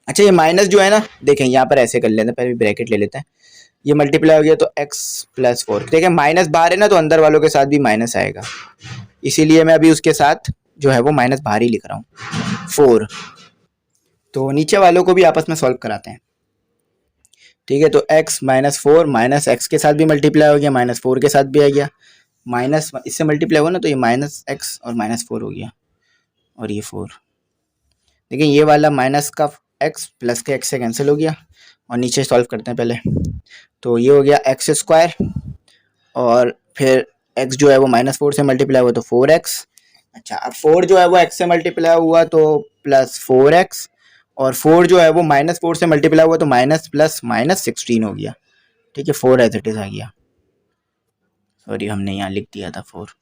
अच्छा ये माइनस जो है ना, देखें यहाँ पर ऐसे कर लेते हैं, पहले ब्रैकेट ले लेते हैं, ये मल्टीप्लाई हो गया तो x + 4, देखिए माइनस बाहर है ना, तो अंदर वालों के साथ भी माइनस आएगा, इसीलिए मैं अभी उसके साथ जो है वो माइनस बाहर ही लिख रहा हूँ 4। तो नीचे वालों को भी आपस में सॉल्व कराते हैं, ठीक है। तो x - 4 माइनस एक्स के साथ भी मल्टीप्लाई हो गया, -4 के साथ भी आ गया, माइनस इससे मल्टीप्लाई हुआ ना, तो ये -x और -4 हो गया, और ये 4। देखिए ये वाला माइनस का x प्लस के x से कैंसिल हो गया, और नीचे सॉल्व करते हैं पहले। तो ये हो गया x², और फिर x जो है वो -4 से मल्टीप्लाई हुआ तो 4x। अच्छा अब 4 जो है वो x से मल्टीप्लाई हुआ तो +4x, और 4 जो है वो -4 से मल्टीप्लाई हुआ तो माइनस प्लस -16 हो गया, ठीक है। 4 एज इट इज आ गया, सॉरी हमने यहाँ लिख दिया था 4।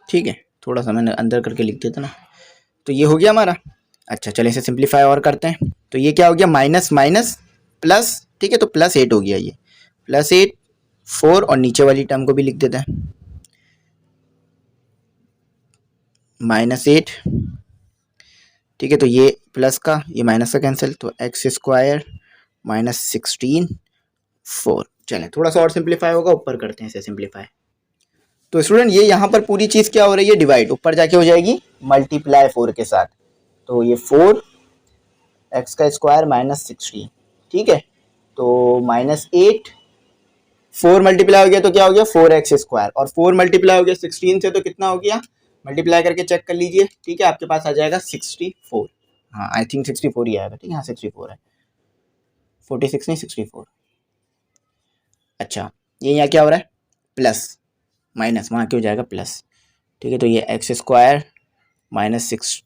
ठीक है, थोड़ा सा मैंने अंदर करके लिख दिया था ना। तो ये हो गया हमारा। अच्छा चलिए इसे सिंप्लीफाई और करते हैं। तो ये क्या हो गया, माइनस माइनस प्लस, ठीक है, तो +8 हो गया ये, +8 4, और नीचे वाली टर्म को भी लिख देते हैं -8, ठीक है, तो ये प्लस का ये माइनस का कैंसिल, तो x² -16 4। चलें थोड़ा सा और सिंप्लीफाई होगा, ऊपर करते हैं इसे सिंप्लीफाई। तो स्टूडेंट ये यहाँ पर पूरी चीज़ क्या हो रही है, डिवाइड, ऊपर जाके हो जाएगी मल्टीप्लाई 4 के साथ। तो ये 4 x² -16, ठीक है, तो -8 4 मल्टीप्लाई हो गया तो क्या हो गया 4x², और 4 मल्टीप्लाई हो गया 16 से, तो कितना हो गया, मल्टीप्लाई करके चेक कर लीजिए, ठीक है, आपके पास आ जाएगा 64। हाँ आई थिंक 64 ही आएगा, ठीक है, हाँ 64 है, 46 नहीं 64। अच्छा ये यहाँ क्या हो रहा है, प्लस माइनस, वहाँ क्यों हो जाएगा प्लस, ठीक है, तो ये x² -6,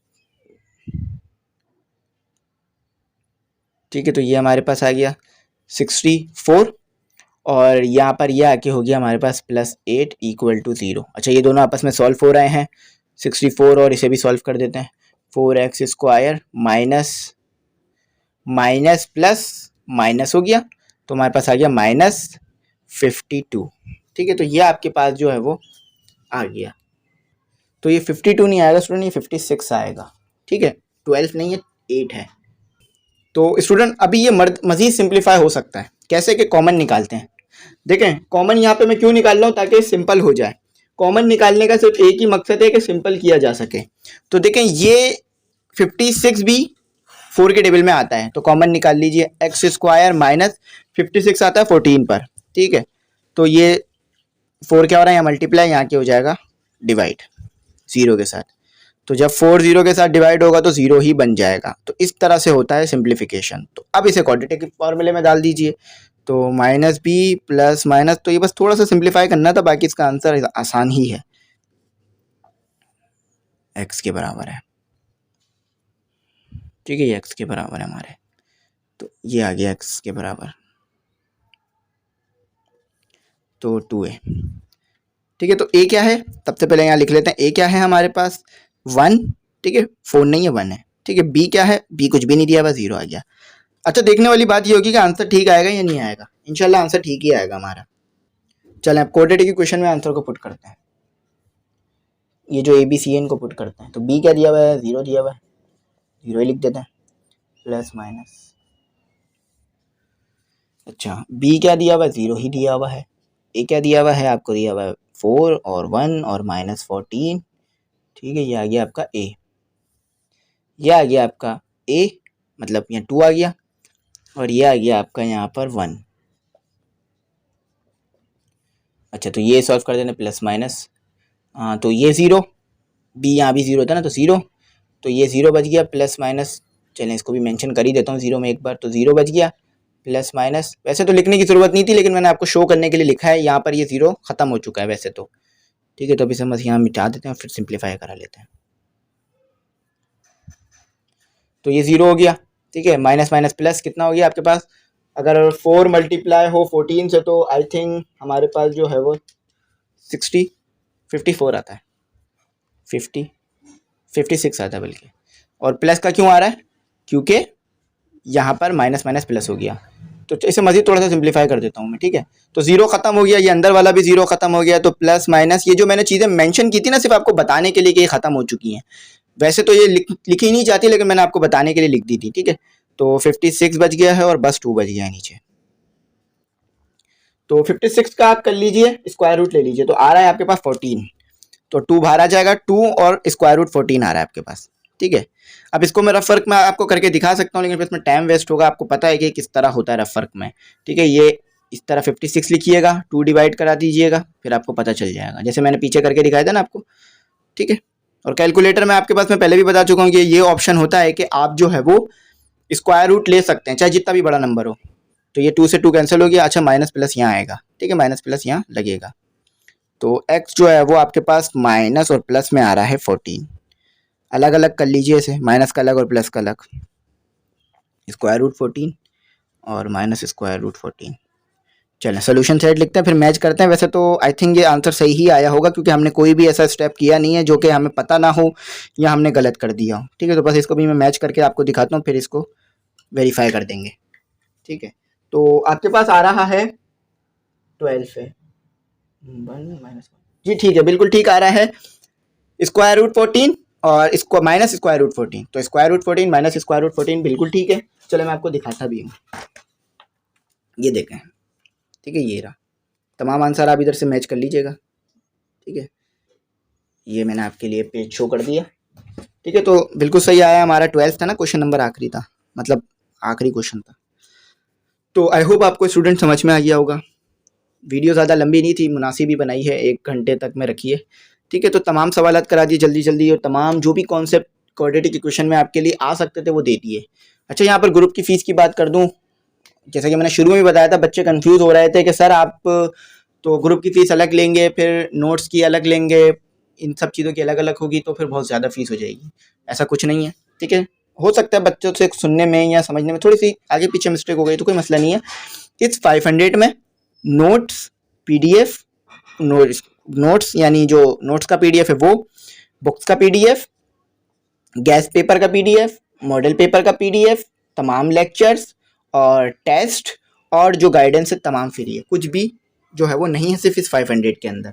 ठीक है, तो ये हमारे पास आ गया 64, और यहाँ पर ये आके हो गया हमारे पास +8 = 0। अच्छा ये दोनों आपस में सॉल्व हो रहे हैं, 64 और इसे भी सॉल्व कर देते हैं, 4x² minus minus plus minus हो गया, तो हमारे पास आ गया -52, ठीक है, तो ये आपके पास जो है वो आ गया। तो ये 52 नहीं आएगा स्टूडेंट, ये 56 आएगा, ठीक है, 12 नहीं है 8 है। तो स्टूडेंट अभी ये मज़ीद सिंप्लीफाई हो सकता है, कैसे कि कॉमन निकालते हैं। देखें कॉमन यहाँ पे मैं क्यों निकाल रहा हूँ, ताकि सिंपल हो जाए। कॉमन निकालने का सिर्फ एक ही मकसद है कि सिंपल किया जा सके। तो देखें ये 56 भी 4 के टेबल में आता है, तो कॉमन निकाल लीजिए, x² -56 आता है 14 पर, ठीक है, तो ये 4 क्या हो रहा है, यहाँ मल्टीप्लाई, यहाँ क्या हो जाएगा डिवाइड 0 के साथ। तो जब 4 0 के साथ डिवाइड होगा तो 0 ही बन जाएगा। तो इस तरह से होता है सिंप्लीफिकेशन। तो अब इसे क्वाड्रेटिक फॉर्मूले में डाल दीजिए, तो -b प्लस माइनस, तो ये बस थोड़ा सा सिंप्लीफाई करना था, बाकी इसका आंसर आसान ही है, x के बराबर है, ठीक है, ये x के बराबर है हमारे, तो ये आ गया x के बराबर, तो 2a, ठीक है, तो a क्या है, सबसे पहले यहाँ लिख लेते हैं, a क्या है हमारे पास 1, ठीक है, 4 नहीं है 1 है, ठीक है, b क्या है, b कुछ भी नहीं दिया, बस 0 आ गया। अच्छा देखने वाली बात ये होगी कि आंसर ठीक आएगा या नहीं आएगा, इंशाल्लाह आंसर ठीक ही आएगा हमारा। चलें अब क्वाड्रेटिक इक्वेशन में आंसर को पुट करते हैं, ये जो ABC है इनको पुट करते हैं। तो b क्या दिया हुआ है, 0 दिया हुआ है, 0 ही लिख देते हैं, प्लस माइनस, अच्छा b क्या दिया हुआ है, 0 ही दिया हुआ है, a क्या दिया हुआ है, आपको दिया हुआ है 4 और 1 और -14, ठीक है, ये आ गया आपका a, ये आ गया आपका a, मतलब यहाँ 2 आ गया, और ये आ गया आपका यहाँ पर 1। अच्छा तो ये सॉल्व कर देना, प्लस माइनस, हाँ तो ये 0, b यहाँ भी 0 था ना, तो 0, तो ये 0 बच गया, प्लस माइनस, चलें इसको भी मेंशन कर ही देता हूँ 0 में एक बार, तो 0 बच गया, प्लस माइनस, वैसे तो लिखने की ज़रूरत नहीं थी, लेकिन मैंने आपको शो करने के लिए लिखा है, यहाँ पर ये 0 ख़त्म हो चुका है वैसे तो, ठीक है, तो अभी से बस यहाँ मिटा देते हैं और फिर सिंप्लीफाई करा लेते हैं। तो ये 0 हो गया, ठीक है, माइनस माइनस प्लस कितना हो गया आपके पास, अगर 4 मल्टीप्लाई हो 14 से, तो आई थिंक हमारे पास जो है वो 54 आता है, 56 आता है बल्कि, और प्लस का क्यों आ रहा है, क्योंकि यहाँ पर माइनस माइनस प्लस हो गया। तो इसे मज़ीद थोड़ा सा सिंप्लीफाई कर देता हूँ मैं, ठीक है, तो 0 ख़त्म हो गया, ये अंदर वाला भी 0 ख़त्म हो गया, तो प्लस माइनस, ये जो मैंने चीज़ें मेंशन की थी ना सिर्फ आपको बताने के लिए कि ये ख़त्म हो चुकी हैं, वैसे तो ये लिखी नहीं जाती, लेकिन मैंने आपको बताने के लिए लिख दी थी, ठीक है, तो 56 बच गया है और बस 2 बच गया है नीचे। तो 56 का आप कर लीजिए स्क्वायर रूट ले लीजिए, तो आ रहा है आपके पास 14, तो 2 बाहर आ जाएगा, 2 और स्क्वायर रूट 14 आ रहा है आपके पास, ठीक है। अब इसको मैं रफ वर्क में आपको करके दिखा सकता हूँ, लेकिन फिर इसमें टाइम वेस्ट होगा, आपको पता है कि किस तरह होता है रफ वर्क में, ठीक है। ये इस तरह 56 लिखिएगा, 2 डिवाइड करा दीजिएगा, फिर आपको पता चल जाएगा, जैसे मैंने पीछे करके दिखाया था ना आपको, ठीक है। और कैलकुलेटर में आपके पास मैं पहले भी बता चुका हूँ कि ये ऑप्शन होता है कि आप जो है वो स्क्वायर रूट ले सकते हैं, चाहे जितना भी बड़ा नंबर हो। तो ये 2 से 2 कैंसिल हो गया, अच्छा माइनस प्लस यहाँ आएगा, ठीक है, माइनस प्लस यहाँ लगेगा, तो x जो है वो आपके पास माइनस और प्लस में आ रहा है 14, अलग अलग कर लीजिए इसे, माइनस का अलग और प्लस का अलग, स्क्वायर रूट 14 और माइनस स्क्वायर रूट 14, चलें सोल्यूशन सेट लिखते हैं, फिर मैच करते हैं। वैसे तो आई थिंक ये आंसर सही ही आया होगा, क्योंकि हमने कोई भी ऐसा स्टेप किया नहीं है जो कि हमें पता ना हो या हमने गलत कर दिया हो। ठीक है, तो बस इसको भी मैं मैच करके आपको दिखाता हूँ, फिर इसको वेरीफाई कर देंगे। ठीक है, तो आपके पास आ रहा है 12 है 1 जी, ठीक है, बिल्कुल ठीक आ रहा है। स्क्वायर रूट 14 और इसको माइनस स्क्वायर रूट 14, तो square root 14 minus square root 14 बिल्कुल ठीक है। चलो मैं आपको दिखाता भी हूँ, ये देखें। ठीक है, ये रहा तमाम आंसर, आप इधर से मैच कर लीजिएगा। ठीक है, ये मैंने आपके लिए पेज शो कर दिया। ठीक है, तो बिल्कुल सही आया हमारा। 12 था ना क्वेश्चन नंबर, आखिरी था, मतलब आखिरी क्वेश्चन था। तो आई होप आपको स्टूडेंट समझ में आ गया होगा। वीडियो ज़्यादा लंबी नहीं थी, मुनासिब ही बनाई है, 1 घंटे तक में रखी है। ठीक है, तो तमाम सवालात करा दिए जल्दी जल्दी, और तमाम जो भी कॉन्सेप्ट क्वाड्रेटिक इक्वेशन में आपके लिए आ सकते थे वो दे दिए। अच्छा, यहाँ पर ग्रुप की फ़ीस की बात कर दूँ। जैसा कि मैंने शुरू में बताया था, बच्चे कंफ्यूज हो रहे थे कि सर आप तो ग्रुप की फ़ीस अलग लेंगे, फिर नोट्स की अलग लेंगे, इन सब चीज़ों की अलग अलग होगी, तो फिर बहुत ज़्यादा फ़ीस हो जाएगी। ऐसा कुछ नहीं है। ठीक है, हो सकता है बच्चों से सुनने में या समझने में थोड़ी सी आगे पीछे मिस्टेक हो गई, तो कोई मसला नहीं है। इस 500 में नोट्स, पीडीएफ, नोट्स यानी जो नोट्स का पीडीएफ है वो, बुक्स का पीडीएफ, गैस पेपर का पीडीएफ, मॉडल पेपर का पीडीएफ, तमाम लेक्चर्स और टेस्ट और जो गाइडेंस है तमाम फ्री है। कुछ भी जो है वो नहीं है, सिर्फ इस 500 के अंदर।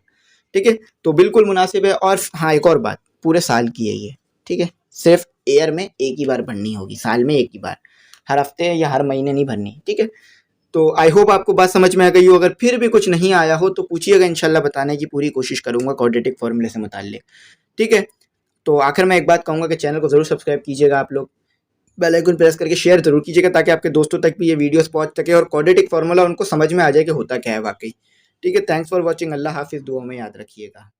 ठीक है, तो बिल्कुल मुनासिब है। और हाँ, एक और बात, पूरे साल की है ये। ठीक है, सिर्फ ईयर में एक ही बार भरनी होगी, साल में एक ही बार, हर हफ्ते या हर महीने नहीं भरनी। ठीक है, तो आई होप आपको बात समझ में आ गई हो। अगर फिर भी कुछ नहीं आया हो तो पूछिएगा, इंशाल्लाह बताने की पूरी कोशिश करूंगा क्वाड्रेटिक फॉर्मूले से मुताल्लिक। ठीक है, तो आखिर में एक बात कहूँगा कि चैनल को ज़रूर सब्सक्राइब कीजिएगा आप लोग, बेल आइकन प्रेस करके शेयर ज़रूर कीजिएगा, ताकि आपके दोस्तों तक भी ये वीडियोस पहुंच सके और क्वाड्रेटिक फार्मूला उनको समझ में आ जाए कि होता क्या है वाकई। ठीक है, थैंक्स फॉर वॉचिंग। अल्लाह हाफिज़, दुआ में याद रखिएगा।